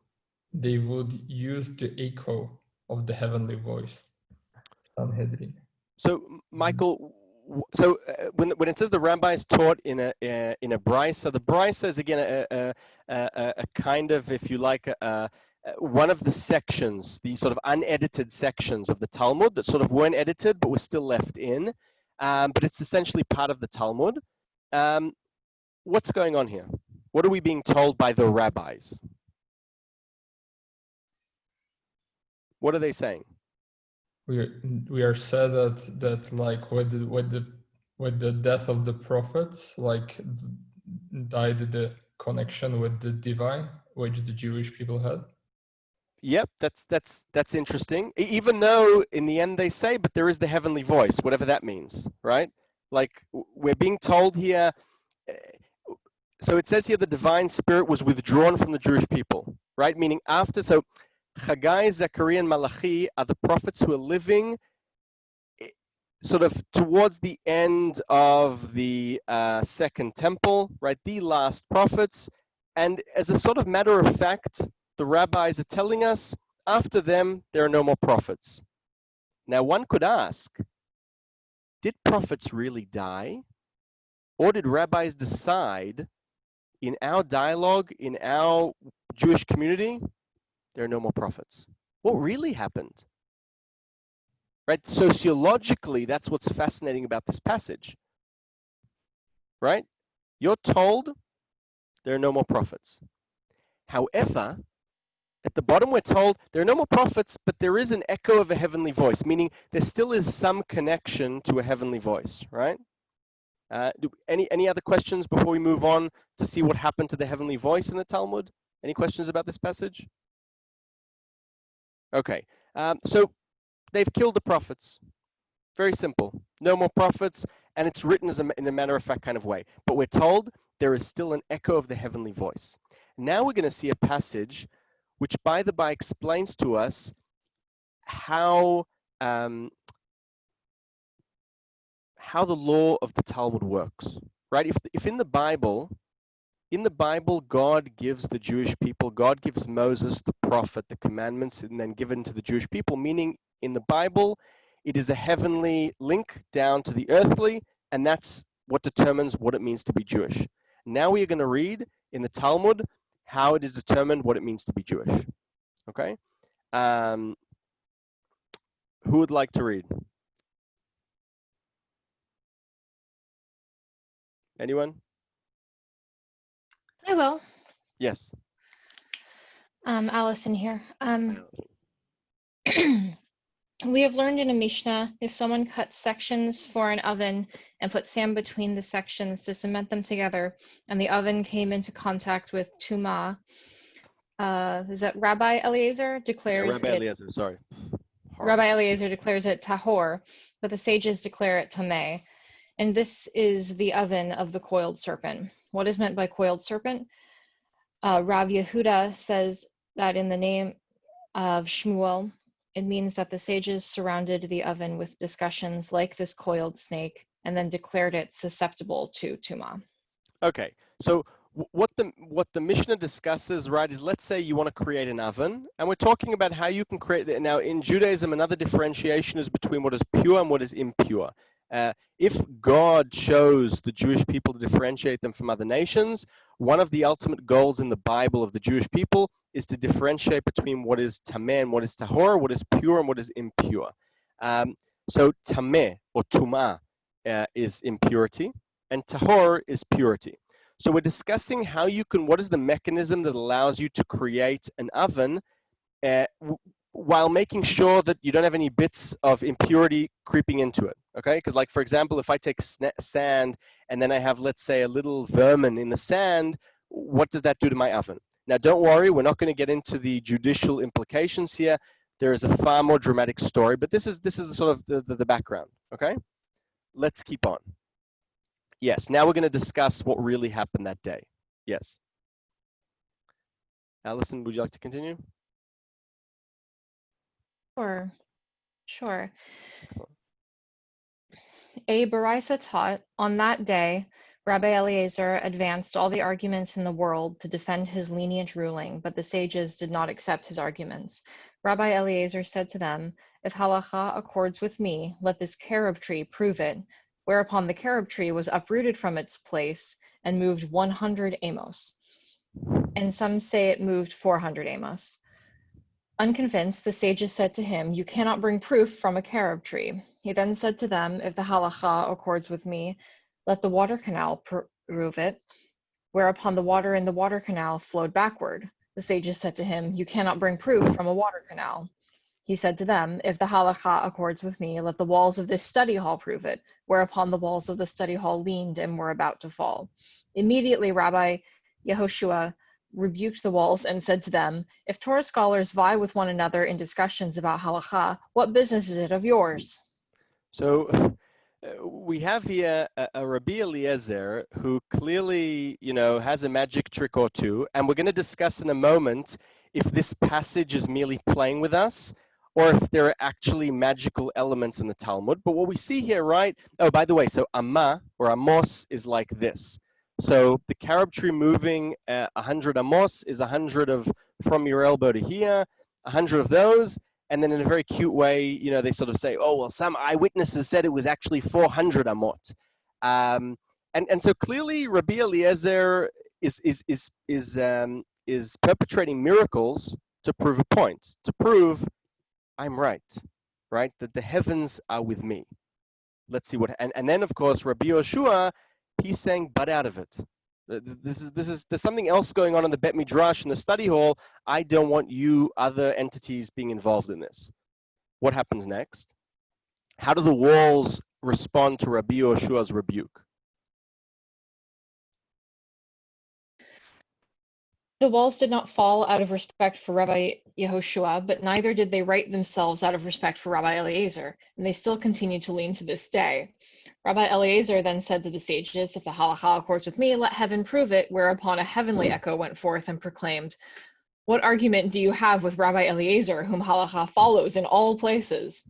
they would use the echo of the heavenly voice. Sanhedrin. So, Michael, when it says the rabbis taught in a brisa, the brisa is again a kind of, if you like, one of the sections, the sort of unedited sections of the Talmud that sort of weren't edited but were still left in, but it's essentially part of the Talmud. What's going on here? What are we being told by the rabbis? What are they saying? We are said that like with the death of the prophets, like died the connection with the divine, which the Jewish people had. Yep, that's interesting. Even though in the end they say, but there is the heavenly voice, whatever that means, right? Like we're being told here. So it says here the divine spirit was withdrawn from the Jewish people, right? Meaning after, so Haggai, Zechariah, and Malachi are the prophets who are living sort of towards the end of the Second Temple, right? The last prophets. And as a sort of matter of fact, the rabbis are telling us, after them, there are no more prophets. Now, one could ask, did prophets really die? Or did rabbis decide, in our dialogue, in our Jewish community, there are no more prophets? What really happened? Right? Sociologically, that's what's fascinating about this passage. Right? You're told there are no more prophets. However, at the bottom, we're told there are no more prophets, but there is an echo of a heavenly voice, meaning there still is some connection to a heavenly voice, right? Any other questions before we move on to see what happened to the heavenly voice in the Talmud? Any questions about this passage? Okay, so they've killed the prophets. Very simple. No more prophets, and it's written as in a matter-of-fact kind of way. But we're told there is still an echo of the heavenly voice. Now we're going to see a passage which by the by explains to us how the law of the Talmud works, right? If in the Bible, God gives the Jewish people, God gives Moses, the prophet, the commandments, and then given to the Jewish people, meaning in the Bible, it is a heavenly link down to the earthly, and that's what determines what it means to be Jewish. Now we are going to read in the Talmud how it is determined what it means to be Jewish. Okay? Who would like to read? Anyone? I will. Yes. Allison here. We have learned in a Mishnah, if someone cuts sections for an oven and put sand between the sections to cement them together, and the oven came into contact with tumah, is that Rabbi Eliezer declares Rabbi Eliezer declares it tahor, but the sages declare it tameh. And this is the oven of the coiled serpent. What is meant by coiled serpent? Rav Yehuda says that in the name of Shmuel, it means that the sages surrounded the oven with discussions like this coiled snake and then declared it susceptible to tumah. Okay, so what the Mishnah discusses, right, is let's say you want to create an oven, and we're talking about how you can create it. Now, in Judaism, another differentiation is between what is pure and what is impure. If God chose the Jewish people to differentiate them from other nations, one of the ultimate goals in the Bible of the Jewish people is to differentiate between what is tameh and what is tahor, what is pure and what is impure. So tameh or tumah is impurity, and tahor is purity. So we're discussing how you can, what is the mechanism that allows you to create an oven while making sure that you don't have any bits of impurity creeping into it, okay? Because like, for example, if I take sand and then I have, let's say, a little vermin in the sand, what does that do to my oven? Now, don't worry, we're not going to get into the judicial implications here. There is a far more dramatic story, but this is sort of the background, okay? Let's keep on. Yes, now we're going to discuss what really happened that day. Yes. Alison, would you like to continue? Sure. A Baraisa taught, on that day, Rabbi Eliezer advanced all the arguments in the world to defend his lenient ruling, but the sages did not accept his arguments. Rabbi Eliezer said to them, if halacha accords with me, let this carob tree prove it, whereupon the carob tree was uprooted from its place and moved 100 amos. And some say it moved 400 amos. Unconvinced, the sages said to him, you cannot bring proof from a carob tree. He then said to them, if the halacha accords with me, let the water canal prove it, whereupon the water in the water canal flowed backward. The sages said to him, you cannot bring proof from a water canal. He said to them, if the halacha accords with me, let the walls of this study hall prove it, whereupon the walls of the study hall leaned and were about to fall. Immediately Rabbi Yehoshua rebuked the walls and said to them, if Torah scholars vie with one another in discussions about halacha, what business is it of yours? So we have here a Rabbi Eliezer who clearly, has a magic trick or two, and we're going to discuss in a moment if this passage is merely playing with us or if there are actually magical elements in the Talmud. But what we see here, right? Oh, by the way, so Amma or Amos is like this. So the carob tree moving 100 amos is 100 of from your elbow to here, 100 of those. And then in a very cute way, they sort of say, oh, well, some eyewitnesses said it was actually 400 amot. And so clearly Rabbi Eliezer is perpetrating miracles to prove a point, to prove I'm right? That the heavens are with me. Let's see what, and then of course, Rabbi Yehoshua, he's saying, but out of it. There's something else going on in the Bet Midrash, in the study hall. I don't want you other entities being involved in this. What happens next? How do the walls respond to Rabbi Yehoshua's rebuke? The walls did not fall out of respect for Rabbi Yehoshua, but neither did they right themselves out of respect for Rabbi Eliezer, and they still continue to lean to this day. Rabbi Eliezer then said to the sages, if the halacha accords with me, let heaven prove it, whereupon a heavenly echo went forth and proclaimed, what argument do you have with Rabbi Eliezer, whom halacha follows in all places?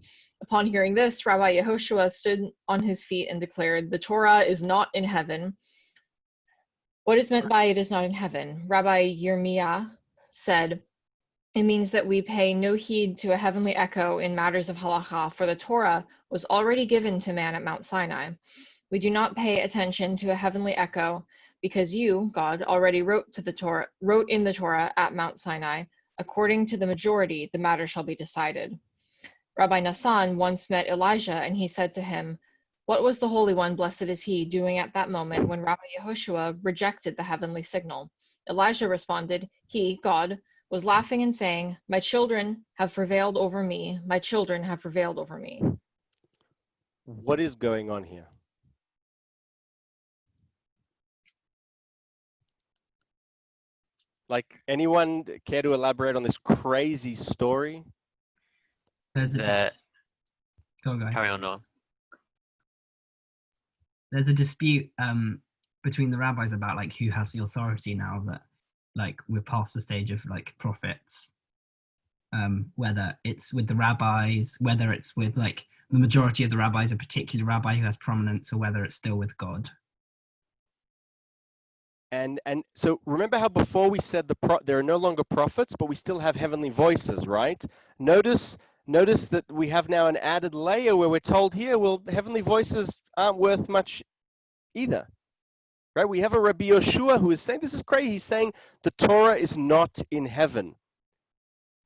Upon hearing this, Rabbi Yehoshua stood on his feet and declared, the Torah is not in heaven. What is meant by it is not in heaven? Rabbi Yirmiyah said, it means that we pay no heed to a heavenly echo in matters of halacha, for the Torah was already given to man at Mount Sinai. We do not pay attention to a heavenly echo because you, God, already wrote in the Torah at Mount Sinai, according to the majority, the matter shall be decided. Rabbi Nassan once met Elijah, and he said to him, what was the Holy One, blessed is he, doing at that moment when Rabbi Yehoshua rejected the heavenly signal? Elijah responded, he, God, was laughing and saying, my children have prevailed over me. My children have prevailed over me. What is going on here? Like, anyone care to elaborate on this crazy story? There's a Carry on, Noah. There's a dispute between the rabbis about like who has the authority now that like we're past the stage of like prophets, whether it's with the rabbis, whether it's with like the majority of the rabbis, a particular rabbi who has prominence, or whether it's still with God. And so remember how before we said there are no longer prophets, but we still have heavenly voices, right? Notice notice that we have now an added layer where we're told here, well, heavenly voices aren't worth much either. Right? We have a Rabbi Yoshua who is saying, this is crazy. He's saying the Torah is not in heaven.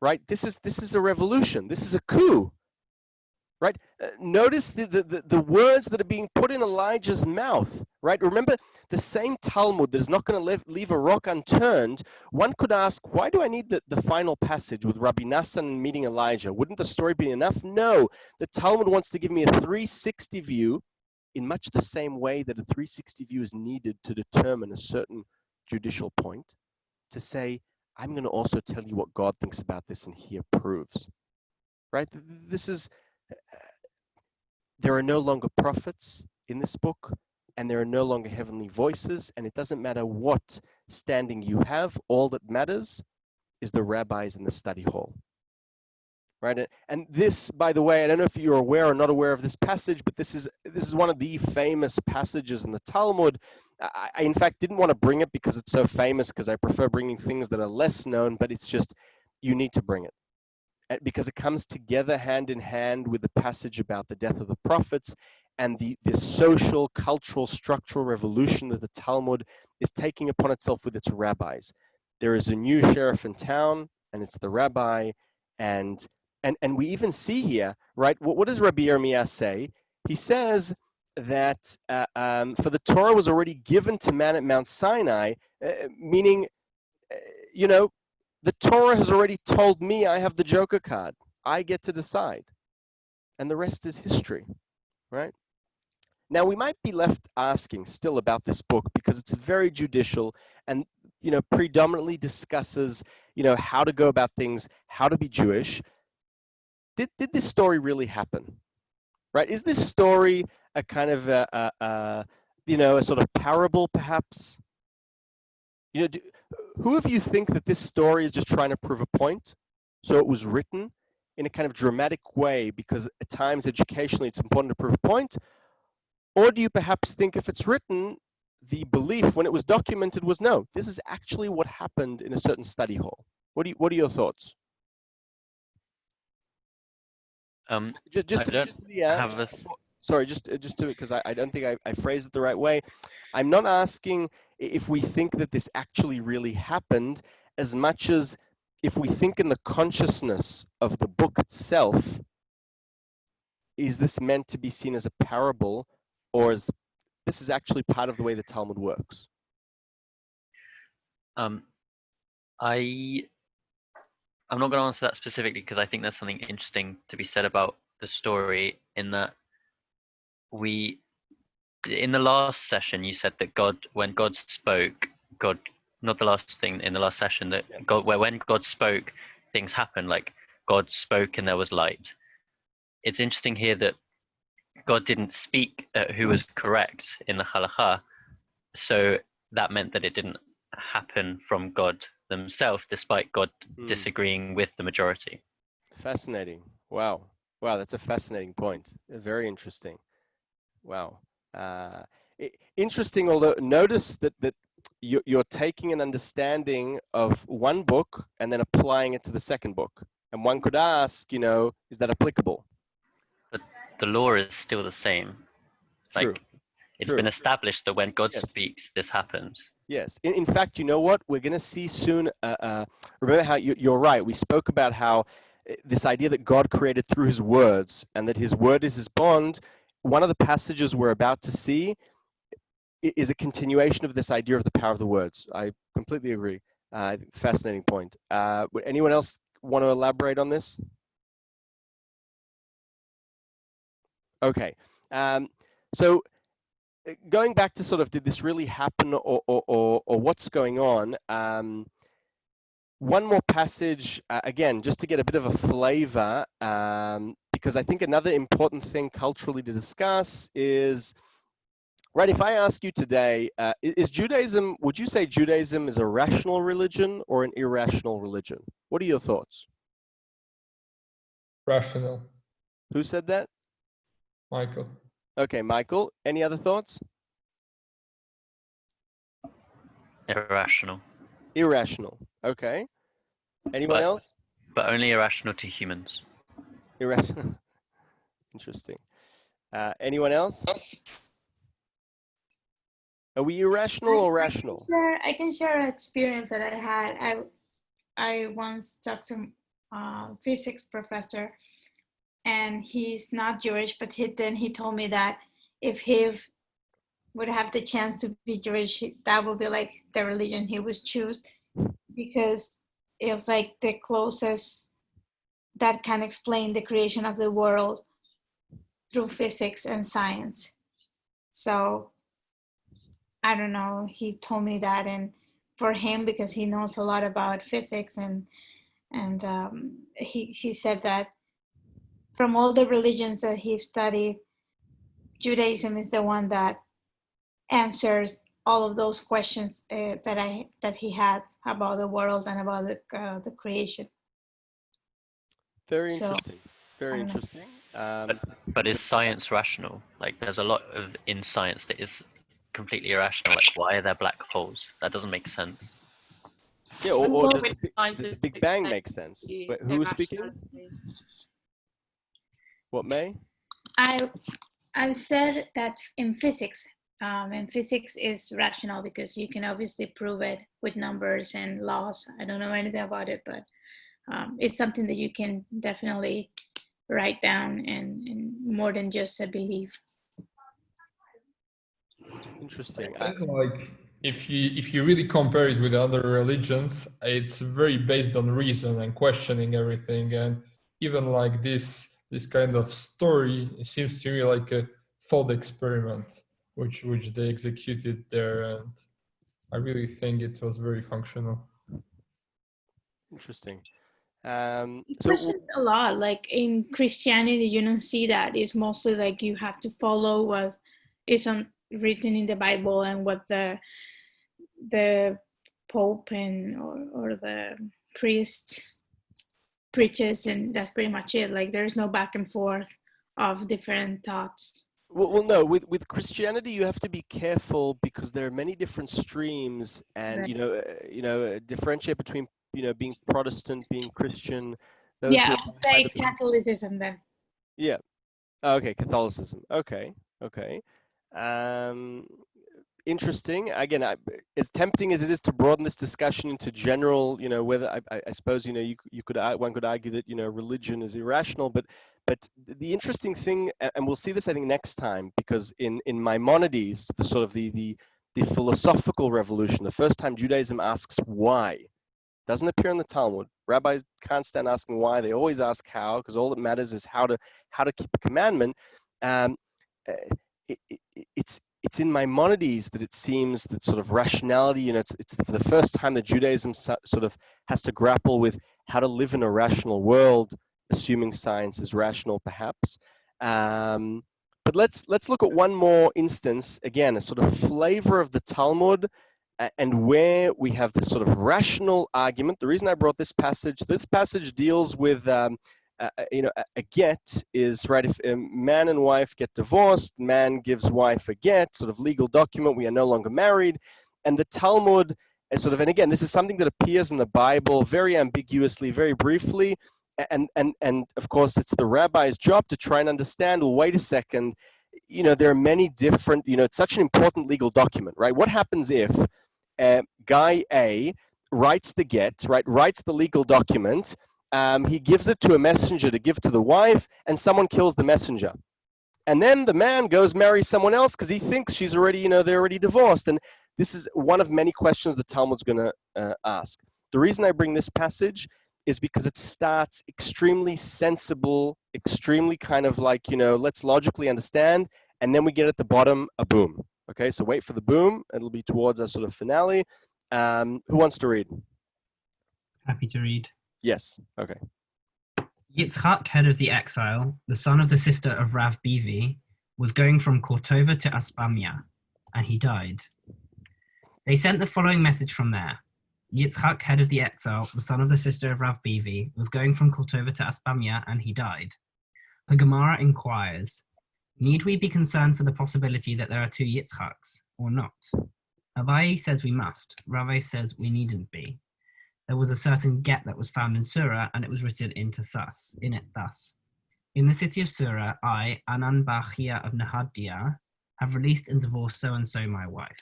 Right? This is a revolution. This is a coup. Right? Notice the words that are being put in Elijah's mouth. Right? Remember, the same Talmud that is not going to leave a rock unturned. One could ask, why do I need the final passage with Rabbi Nassan meeting Elijah? Wouldn't the story be enough? No. The Talmud wants to give me a 360 view in much the same way that a 360 view is needed to determine a certain judicial point, to say, I'm going to also tell you what God thinks about this, and he approves. Right? There are no longer prophets in this book, and there are no longer heavenly voices, and it doesn't matter what standing you have. All that matters is the rabbis in the study hall. Right? And this, by the way, I don't know if you're aware or not aware of this passage, but this is one of the famous passages in the Talmud. I in fact didn't want to bring it because it's so famous, because I prefer bringing things that are less known, but it's just, you need to bring it. Because it comes together hand in hand with the passage about the death of the prophets and the social, cultural, structural revolution that the Talmud is taking upon itself with its rabbis. There is a new sheriff in town, and it's the rabbi, and we even see here, right, what does Rabbi Yirmiyah say? He says that for the Torah was already given to man at Mount Sinai, meaning, the Torah has already told me I have the joker card. I get to decide. And the rest is history, right? Now, we might be left asking still about this book because it's very judicial and, predominantly discusses, how to go about things, how to be Jewish. Did this story really happen? Right? Is this story a kind of a sort of parable, perhaps? Who of you think that this story is just trying to prove a point? So it was written in a kind of dramatic way because at times educationally it's important to prove a point? Or do you perhaps think if it's written, the belief when it was documented was, no, this is actually what happened in a certain study hall? What are your thoughts? Sorry, just to, because I don't think I phrased it the right way. I'm not asking if we think that this actually really happened, as much as if we think in the consciousness of the book itself, is this meant to be seen as a parable, or is this is actually part of the way the Talmud works? I'm not going to answer that specifically because I think there's something interesting to be said about the story, in that in the last session you said that when God spoke, not the last thing in the last session, that when God spoke, things happened, like God spoke and there was light. It's interesting here that God didn't speak who was correct in the halakha, so that meant that it didn't happen from God themselves, despite God disagreeing with the majority. Fascinating. Wow, that's a fascinating point. Very interesting. Wow. Interesting, although notice that you're taking an understanding of one book and then applying it to the second book. And one could ask, is that applicable? But the law is still the same. True. It's been established that when God speaks, this happens. Yes. In fact, you know what? We're going to see soon. Remember how you're right. We spoke about how this idea that God created through his words and that his word is his bond. One of the passages we're about to see is a continuation of this idea of the power of the words. I completely agree. Fascinating point. Would anyone else want to elaborate on this? Okay. So going back to sort of, did this really happen or what's going on? One more passage, again, just to get a bit of a flavor, because I think another important thing culturally to discuss is, right, if I ask you today, is Judaism, would you say Judaism is a rational religion or an irrational religion? What are your thoughts? Rational. Who said that? Michael. Okay, Michael, any other thoughts? Irrational. Irrational, okay. Anyone else? But only irrational to humans. Irrational. Interesting. Anyone else? Are we irrational or rational? I can share an experience that I had. I once talked to a physics professor, and he's not Jewish, but he told me that if he would have the chance to be Jewish, that would be like the religion he would choose, because it's like the closest that can explain the creation of the world through physics and science. So I don't know, he told me that, and for him, because he knows a lot about physics, and he said that from all the religions that he studied, Judaism is the one that answers all of those questions that he had about the world and about the creation. Very interesting. Very interesting. But is science rational? Like, there's a lot in science that is completely irrational. Like, why are there black holes? That doesn't make sense. Yeah, or does the Big Bang make sense? Wait, who was speaking? What, May? I've said that in physics, and physics is rational because you can obviously prove it with numbers and laws. I don't know anything about it, but it's something that you can definitely write down and more than just a belief. Interesting. I think like if you really compare it with other religions, it's very based on reason and questioning everything, and even like this kind of story, it seems to me like a thought experiment which they executed there, and I really think it was very functional. Interesting. It questions a lot. Like in Christianity, you don't see that. It's mostly like you have to follow what is written in the Bible and what the Pope and or the priest preaches, and that's pretty much it. Like there's no back and forth of different thoughts. Well, no. With Christianity, you have to be careful because there are many different streams, and right. Differentiate between being Protestant, being Christian. Those yeah, I would say Catholicism then. Yeah. Okay, Catholicism. Okay. Interesting. Again, as tempting as it is to broaden this discussion into general, whether I suppose one could argue that religion is irrational, but the interesting thing, and we'll see this I think next time, because in Maimonides, the sort of the philosophical revolution, the first time Judaism asks why, doesn't appear in the Talmud. Rabbis can't stand asking why; they always ask how, because all that matters is how to keep a commandment. It's in Maimonides that it seems that sort of rationality, it's for the first time that Judaism sort of has to grapple with how to live in a rational world, assuming science is rational, perhaps. But let's look at one more instance, again, a sort of flavor of the Talmud, and where we have this sort of rational argument. The reason I brought this passage deals with a get is, right, if a man and wife get divorced, man gives wife a get, sort of legal document, we are no longer married. And the Talmud is sort of, and again, this is something that appears in the Bible very ambiguously, very briefly. And of course, it's the rabbi's job to try and understand, well, wait a second, there are many different, it's such an important legal document, right? What happens if guy A writes the get, right, writes the legal document, he gives it to a messenger to give to the wife, and someone kills the messenger. And then the man goes marry someone else because he thinks she's already, they're already divorced. And this is one of many questions the Talmud's going to ask. The reason I bring this passage is because it starts extremely sensible, extremely kind of like, let's logically understand, and then we get at the bottom a boom. Okay, so wait for the boom. It'll be towards our sort of finale. Who wants to read? Happy to read. Yes, okay. Yitzchak, head of the exile, the son of the sister of Rav Bivi, was going from Kortova to Aspamia, and he died. They sent the following message from there. Yitzchak, head of the exile, the son of the sister of Rav Bivi, was going from Kortova to Aspamia, and he died. The Gemara inquires, need we be concerned for the possibility that there are two Yitzchaks, or not? Abaye says we must. Rabbi says we needn't be. There was a certain get that was found in Surah, and it was written in it thus. In the city of Surah, I, Anan bar Chia of Nahadiah, have released and divorced so-and-so my wife.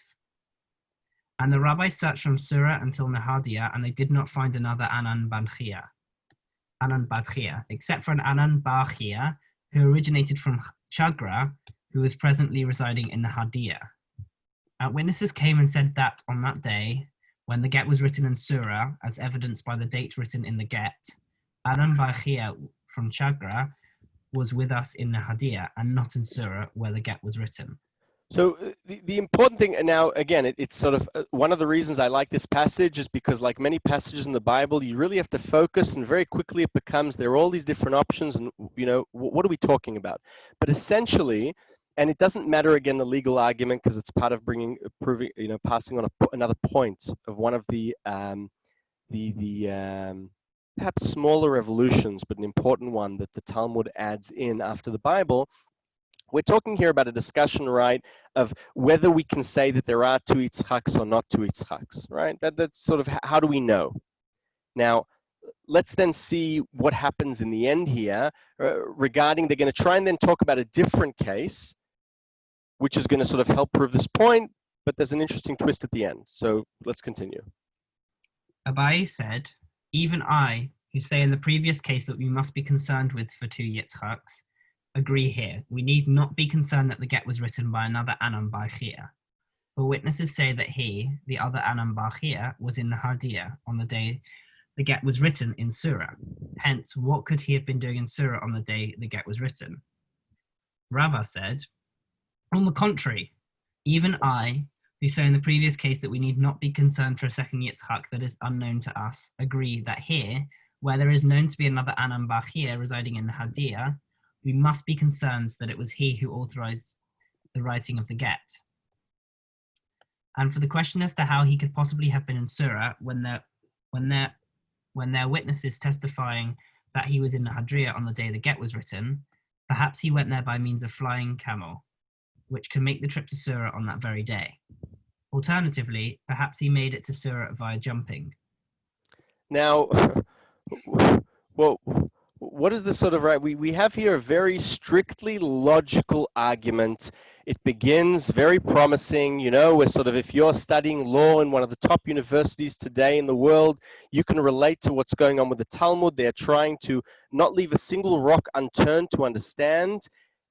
And the rabbis searched from Surah until Nahadiah, and they did not find another Anan bar Chia, except for an Anan bar Chia, who originated from Chagra, who was presently residing in Nahadiah. Witnesses came and said that on that day, when the get was written in Surah, as evidenced by the date written in the get, Anan bar Chia from Chagra was with us in Nahadiah and not in Surah where the get was written. So the important thing, and now again, it's sort of one of the reasons I like this passage is because, like many passages in the Bible, you really have to focus, and very quickly it becomes there are all these different options, and what are we talking about? But essentially, and it doesn't matter again the legal argument because it's part of passing on another point of one of the perhaps smaller revolutions, but an important one that the Talmud adds in after the Bible. We're talking here about a discussion, right, of whether we can say that there are two Yitzchaks or not two Yitzchaks, right? That's sort of how do we know? Now, let's then see what happens in the end here regarding, they're going to try and then talk about a different case, which is going to sort of help prove this point, but there's an interesting twist at the end. So let's continue. Abai said, even I, who say in the previous case that we must be concerned with for two Yitzchaks, agree here. We need not be concerned that the get was written by another Anan bar Chia. For witnesses say that he, the other Anan bar Chia, was in Nahadiah on the day the get was written in Surah. Hence, what could he have been doing in Surah on the day the get was written? Rava said, on the contrary, even I, who say in the previous case that we need not be concerned for a second Yitzchak that is unknown to us, agree that here, where there is known to be another Anan bar Chia residing in Nahadiah, we must be concerned that it was he who authorized the writing of the get. And for the question as to how he could possibly have been in Surah when there are witnesses testifying that he was in Nahadiah on the day the get was written, perhaps he went there by means of flying camel, which can make the trip to Surah on that very day. Alternatively, perhaps he made it to Surah via jumping. Now, well, what is this sort of right? We have here a very strictly logical argument. It begins very promising, where sort of if you're studying law in one of the top universities today in the world, you can relate to what's going on with the Talmud. They're trying to not leave a single rock unturned to understand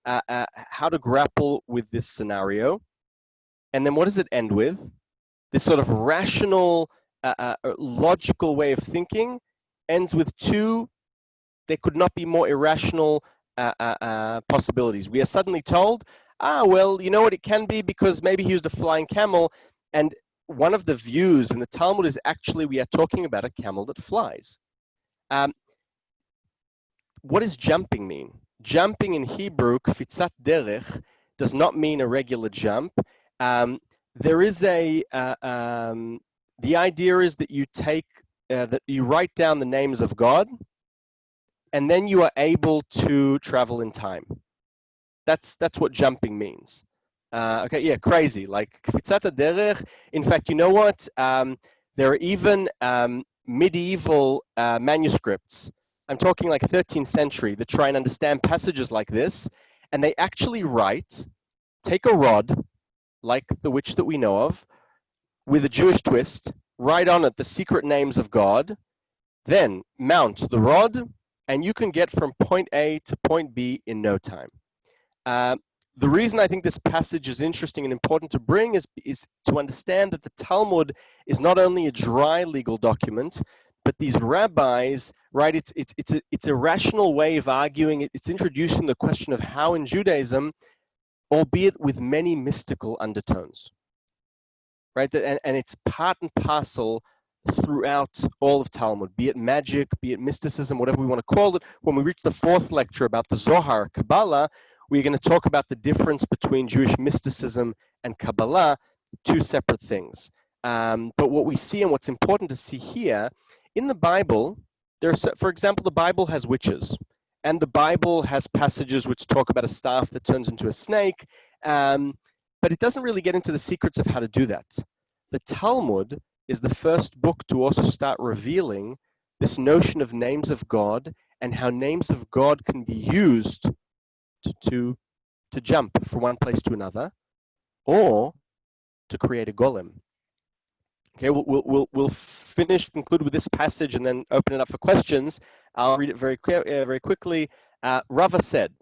how to grapple with this scenario. And then what does it end with? This sort of rational, logical way of thinking ends with two. There could not be more irrational possibilities. We are suddenly told, well, you know what, it can be because maybe he used a flying camel. And one of the views in the Talmud is actually we are talking about a camel that flies. What does jumping mean? Jumping in Hebrew, kfitzat derech, does not mean a regular jump. There is the idea is that you that you write down the names of God, and then you are able to travel in time. That's what jumping means. Okay, yeah, crazy. Like kfitzat derech. In fact, you know what? There are even medieval manuscripts. I'm talking like 13th century that try and understand passages like this, and they actually take a rod, like the witch that we know of, with a Jewish twist, write on it the secret names of God, then mount the rod, and you can get from point A to point B in no time. The reason I think this passage is interesting and important to bring is to understand that the Talmud is not only a dry legal document, but these rabbis, right, it's a rational way of arguing. It's introducing the question of how in Judaism, albeit with many mystical undertones, right? And it's part and parcel throughout all of Talmud, be it magic, be it mysticism, whatever we want to call it. When we reach the fourth lecture about the Zohar, Kabbalah, we're going to talk about the difference between Jewish mysticism and Kabbalah, two separate things. But what we see and what's important to see here, in the Bible, for example, the Bible has witches. And the Bible has passages which talk about a staff that turns into a snake, but it doesn't really get into the secrets of how to do that. The Talmud is the first book to also start revealing this notion of names of God and how names of God can be used to jump from one place to another, or to create a golem. Okay, we'll conclude with this passage and then open it up for questions. I'll read it very quickly. Rava said,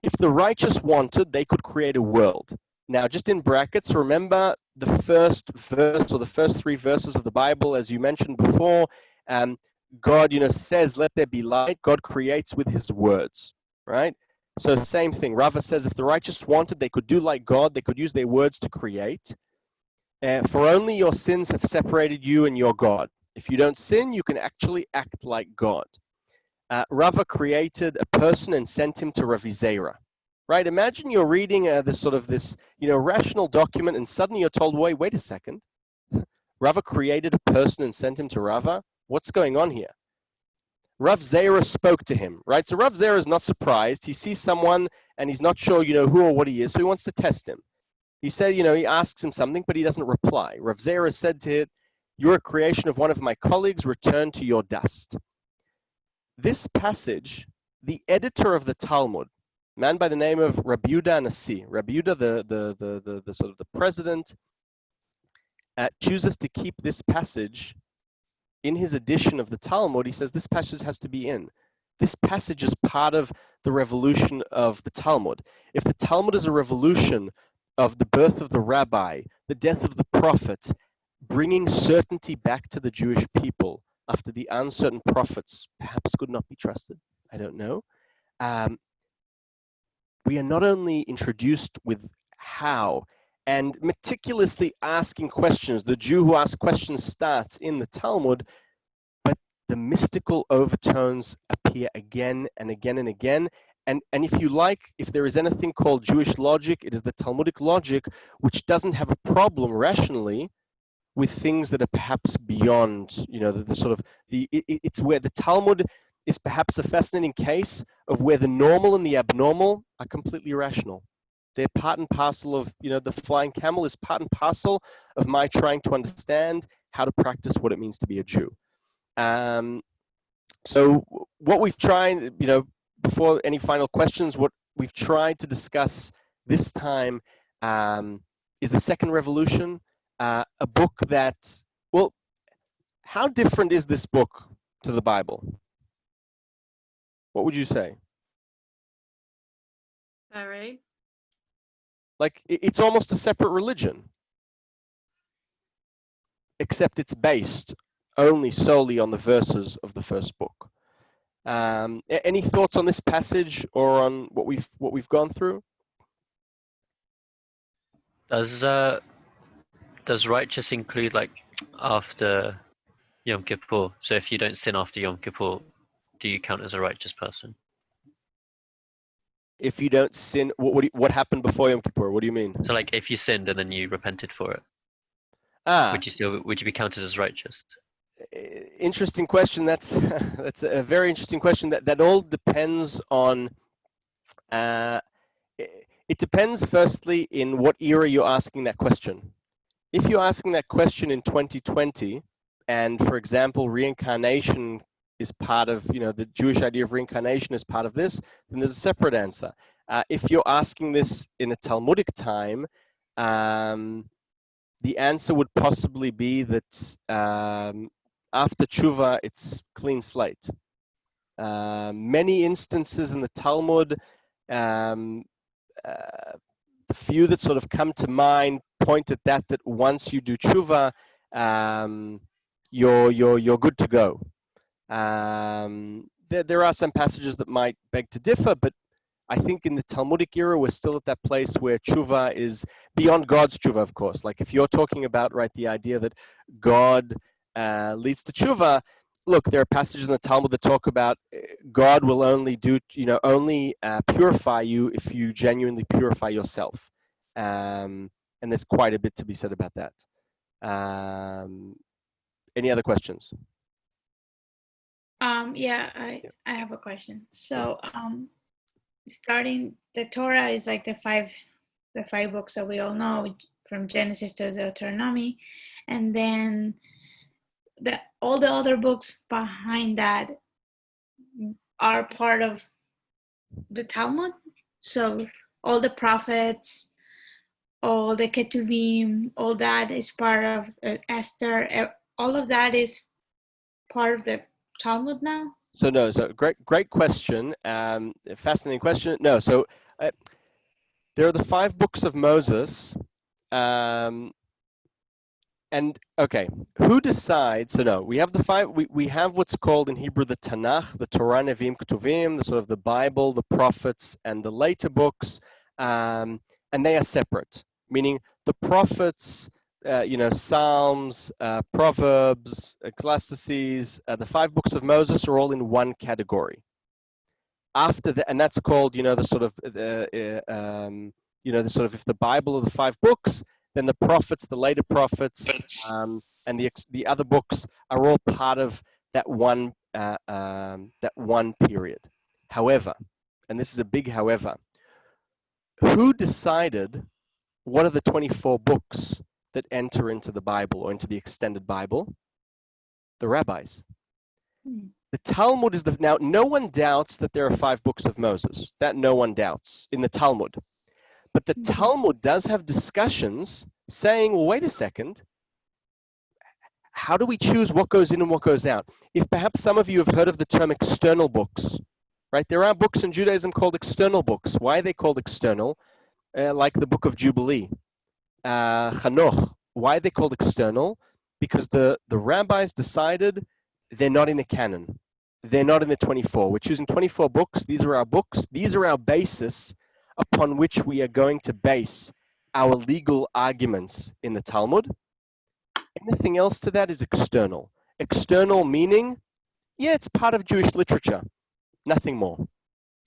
if the righteous wanted, they could create a world. Now, just in brackets, remember the first verse or the first 3 verses of the Bible, as you mentioned before, God, says, let there be light. God creates with his words, right? So same thing. Rava says, if the righteous wanted, they could do like God. They could use their words to create. For only your sins have separated you and your God. If you don't sin, you can actually act like God. Rava created a person and sent him to Rabbi Zera. Right? Imagine you're reading this rational document, and suddenly you're told, wait a second. Rava created a person and sent him to Rava. What's going on here? Rav Zera spoke to him, right? So Rav Zera is not surprised. He sees someone and he's not sure, who or what he is, so he wants to test him. He said, he asks him something, but he doesn't reply. Rav Zera said to it, you're a creation of one of my colleagues, return to your dust. This passage, the editor of the Talmud, a man by the name of Rabbi Nasi, Rabbi Yehuda, the sort of the president, chooses to keep this passage in his edition of the Talmud. He says this passage has to be in. This passage is part of the revolution of the Talmud. If the Talmud is a revolution of the birth of the rabbi, the death of the prophet, bringing certainty back to the Jewish people after the uncertain prophets perhaps could not be trusted, I don't know. We are not only introduced with how and meticulously asking questions. The Jew who asks questions starts in the Talmud, but the mystical overtones appear again and again and again. And if you like, if there is anything called Jewish logic, it is the Talmudic logic, which doesn't have a problem rationally with things that are perhaps beyond, it's where the Talmud is perhaps a fascinating case of where the normal and the abnormal are completely rational. They're part and parcel of, the flying camel is part and parcel of my trying to understand how to practice what it means to be a Jew. So what we've tried, before any final questions, what we've tried to discuss this time is the Second Revolution, a book that, well, how different is this book to the Bible? What would you say? Very. Like, it's almost a separate religion, except it's based only solely on the verses of the first book. Any thoughts on this passage or on what we've gone through? Does righteous include like after Yom Kippur? So if you don't sin after Yom Kippur, do you count as a righteous person? If you don't sin, what happened before Yom Kippur? What do you mean? So like if you sinned and then you repented for it, would you be counted as righteous? Interesting question. That's a very interesting question. That all depends on. It depends firstly in what era you're asking that question. If you're asking that question in 2020, and for example, reincarnation is part of, the Jewish idea of reincarnation is part of this, then there's a separate answer. If you're asking this in a Talmudic time, the answer would possibly be that after tshuva, it's clean slate. Many instances in the Talmud, the few that sort of come to mind point at that once you do tshuva, you're good to go. There are some passages that might beg to differ, but I think in the Talmudic era, we're still at that place where tshuva is beyond God's tshuva, of course. Like if you're talking about, right, the idea that God leads to tshuva, look, there are passages in the Talmud that talk about God will only purify you if you genuinely purify yourself. And there's quite a bit to be said about that. Any other questions? Yeah, I have a question. So, starting the Torah is like the five books that we all know, from Genesis to Deuteronomy, and then all the other books behind that are part of the Talmud. So all the prophets, all the Ketuvim, all that is part of Esther. All of that is part of the Talmud now. So no, so great question. Fascinating question. No, so there are the 5 books of Moses. And okay, who decides? So no, we have the 5. We have what's called in Hebrew the Tanakh, the Torah, Nevi'im, Ketuvim, the sort of the Bible, the prophets, and the later books, and they are separate. Meaning the prophets, Psalms, Proverbs, Ecclesiastes, the 5 books of Moses are all in one category. After that, and that's called, the sort of, if the Bible are the 5 books, then the prophets, the later prophets, and the other books are all part of that one period. However, and this is a big however, who decided what are the 24 books that enter into the Bible or into the extended Bible? The rabbis. The Talmud is now, no one doubts that there are 5 books of Moses. That no one doubts in the Talmud. But the Talmud does have discussions saying, well, wait a second, how do we choose what goes in and what goes out? If perhaps some of you have heard of the term external books, right? There are books in Judaism called external books. Why are they called external? Like the book of Jubilee, Chanoch. Why are they called external? Because the rabbis decided they're not in the canon. They're not in the 24. We're choosing 24 books. These are our books. These are our basis upon which we are going to base our legal arguments in the Talmud. Anything else to that is external. External meaning, yeah, it's part of Jewish literature, nothing more.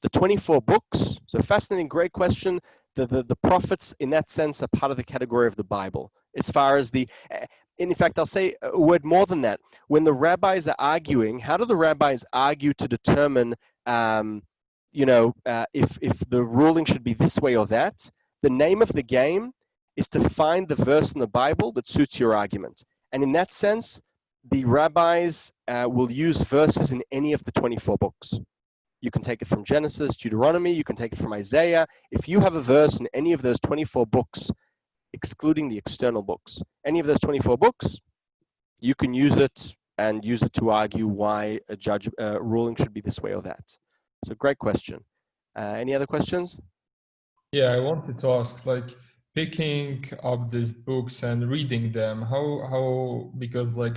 The 24 books, so fascinating, great question. The prophets in that sense are part of the category of the Bible. As far as in fact, I'll say a word more than that. When the rabbis are arguing, how do the rabbis argue to determine if the ruling should be this way or that? The name of the game is to find the verse in the Bible that suits your argument. And in that sense, the rabbis will use verses in any of the 24 books. You can take it from Genesis, Deuteronomy, you can take it from Isaiah. If you have a verse in any of those 24 books, excluding the external books, any of those 24 books, you can use it and use it to argue why a ruling should be this way or that. So great question. Any other questions? Yeah, I wanted to ask, like, picking up these books and reading them, because like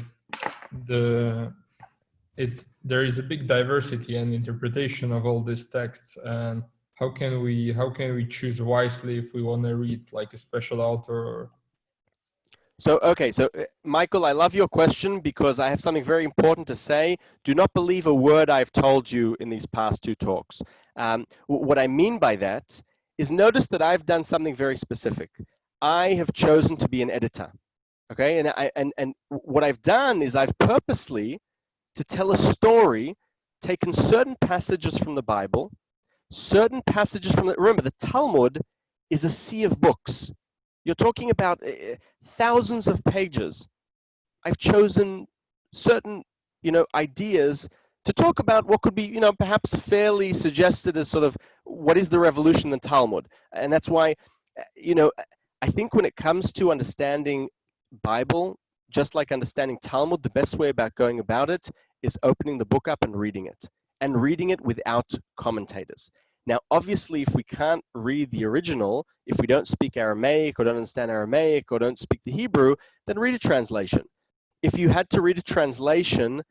there is a big diversity and interpretation of all these texts, and how can we choose wisely if we want to read like a special author? So Michael, I love your question because I have something very important to say. Do not believe a word I've told you in these past 2 talks. What I mean by that is, notice that I've done something very specific. I have chosen to be an editor, okay? And what I've done is I've purposely, to tell a story, taken certain passages from the Bible, certain passages from remember, the Talmud is a sea of books. You're talking about thousands of pages. I've chosen certain, ideas to talk about what could be, perhaps fairly suggested as sort of what is the revolution in the Talmud. And that's why, I think when it comes to understanding Bible, just like understanding Talmud, the best way about going about it is opening the book up and reading it without commentators. Now, obviously, if we can't read the original, if we don't speak Aramaic or don't understand Aramaic or don't speak the Hebrew, then read a translation. If you had to read a translation,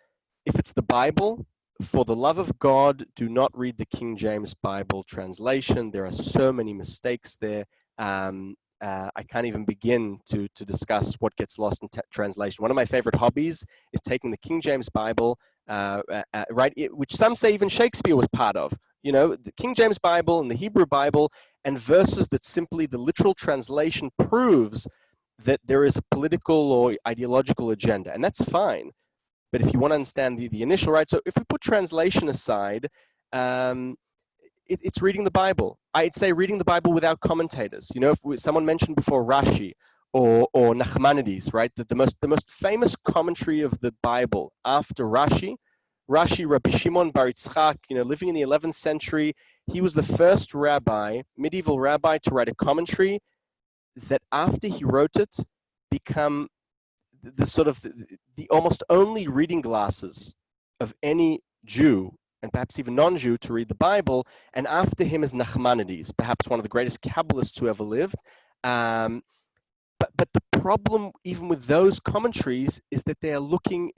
if it's the Bible, for the love of God, do not read the King James Bible translation. There are so many mistakes there. I can't even begin to discuss what gets lost in translation. One of my favorite hobbies is taking the King James Bible, which some say even Shakespeare was part of. The King James Bible and the Hebrew Bible, and verses that simply the literal translation proves that there is a political or ideological agenda, and that's fine. But if you want to understand the initial, right? So if we put translation aside, it's reading the Bible. I'd say reading the Bible without commentators. If someone mentioned before Rashi or Nachmanides, right? The most famous commentary of the Bible after Rashi Rashi, Rabbi Shimon Bar Yitzchak, living in the 11th century, he was the first rabbi, medieval rabbi, to write a commentary that after he wrote it, become the almost only reading glasses of any Jew, and perhaps even non-Jew, to read the Bible. And after him is Nachmanides, perhaps one of the greatest Kabbalists who ever lived. But the problem, even with those commentaries, is that they are looking,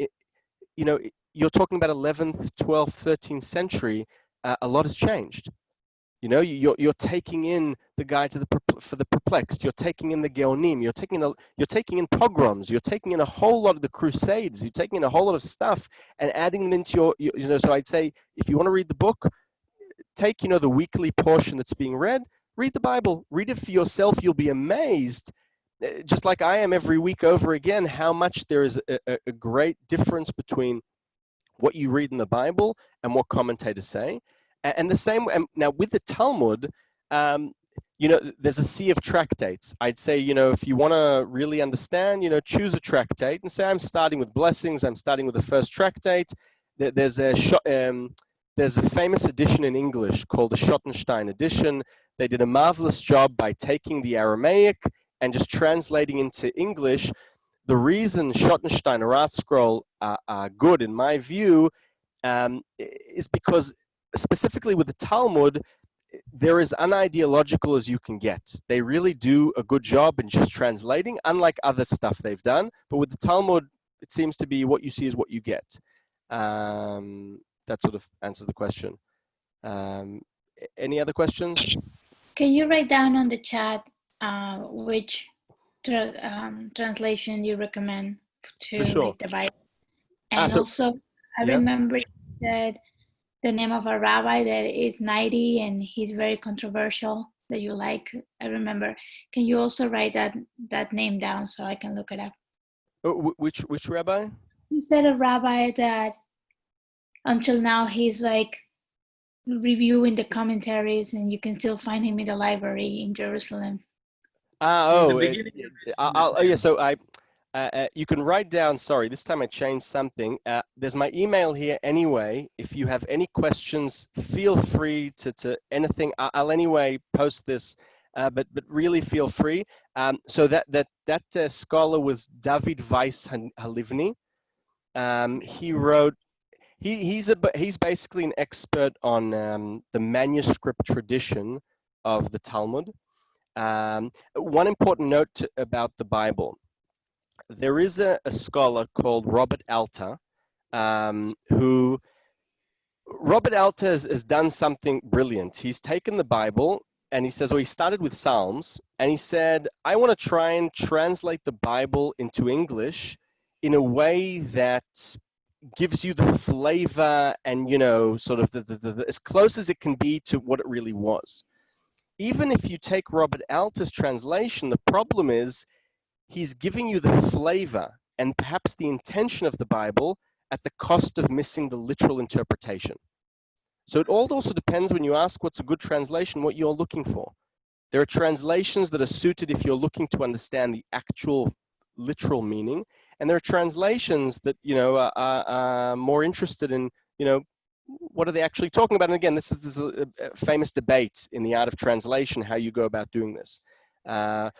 you're talking about 11th, 12th, 13th century. A lot has changed. You're taking in the guide for the perplexed. You're taking in the Geonim. You're taking in pogroms. You're taking in a whole lot of the Crusades. You're taking in a whole lot of stuff and adding them into your. So I'd say if you want to read the book, take the weekly portion that's being read. Read the Bible. Read it for yourself. You'll be amazed, just like I am every week over again, how much there is a great difference between what you read in the Bible and what commentators say. And the same, now with the Talmud, there's a sea of tractates. I'd say, if you want to really understand, choose a tractate and say, I'm starting with blessings. I'm starting with the first tractate. There's a famous edition in English called the Schottenstein edition. They did a marvelous job by taking the Aramaic and just translating into English. The reason Schottenstein or Art Scroll are good, in my view, is because specifically with the Talmud, they're as unideological as you can get. They really do a good job in just translating, unlike other stuff they've done. But with the Talmud, it seems to be what you see is what you get. That sort of answers the question. Any other questions? Can you write down on the chat which translation you recommend to read the Bible? And also, I remember you said the name of a rabbi that is 90 and he's very controversial that you like. I remember. Can you also write that name down so I can look it up? Which rabbi? You said a rabbi that until now he's like reviewing the commentaries and you can still find him in the library in Jerusalem. You can write down, sorry, this time I changed something. There's my email here anyway. If you have any questions, feel free to anything. I'll anyway post this, but really feel free. So that scholar was David Weiss Halivni. He wrote, he's basically an expert on the manuscript tradition of the Talmud. One important note about the Bible. There is a scholar called Robert Alter, Robert Alter has done something brilliant. He's taken the Bible and he says, he started with Psalms and he said, I want to try and translate the Bible into English in a way that gives you the flavor and, sort of the as close as it can be to what it really was. Even if you take Robert Alter's translation, the problem is he's giving you the flavor and perhaps the intention of the Bible at the cost of missing the literal interpretation. So it all also depends when you ask what's a good translation, what you're looking for. There are translations that are suited if you're looking to understand the actual literal meaning, and there are translations that are more interested in what are they actually talking about. And again, this is a famous debate in the art of translation, how you go about doing this.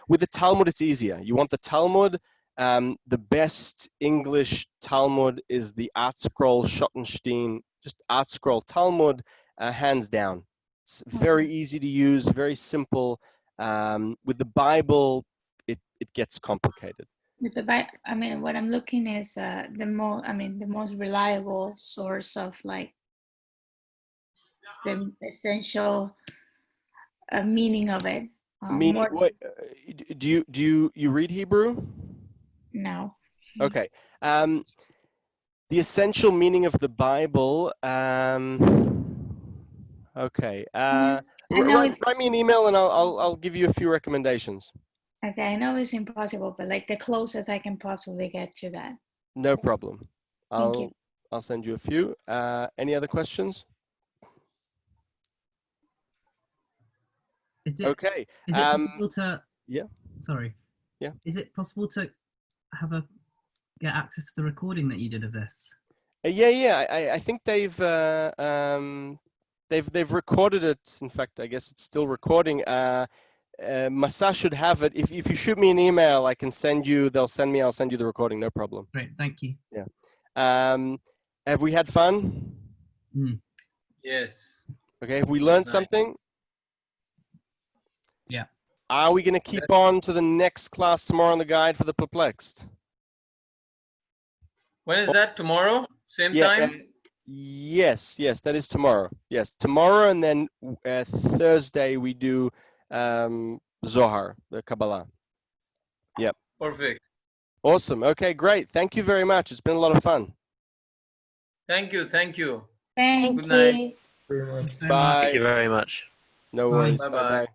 With the Talmud, it's easier. You want the Talmud, the best English Talmud is the Art Scroll Schottenstein, just Art Scroll Talmud, hands down. It's very easy to use, very simple. With the Bible, it gets complicated. With the Bible, what I'm looking is the most reliable source of like the essential meaning of it. Do you read Hebrew? No. Okay. The essential meaning of the Bible. Okay. Write me an email and I'll give you a few recommendations. Okay, I know it's impossible, but like the closest I can possibly get to that. No problem. Thank you. I'll send you a few. Any other questions? Is it possible to? Yeah. Sorry. Yeah. Is it possible to get access to the recording that you did of this? I think they've recorded it. In fact, I guess it's still recording. Masa should have it. If you shoot me an email, I can send you. I'll send you the recording. No problem. Great, thank you. Yeah. Have we had fun? Yes. Okay. Have we learned Nice. something? Yeah. Are we going to keep on to the next class tomorrow on the guide for the perplexed? When is that? Tomorrow? Same time? Yes, that is tomorrow. Yes, tomorrow, and then Thursday we do Zohar, the Kabbalah. Yep. Perfect. Awesome. Okay, great. Thank you very much. It's been a lot of fun. Thank you. Thank you. Thank Good night. you. Very much. Bye. Thank you very much. No Bye. worries. Bye-bye. Bye-bye.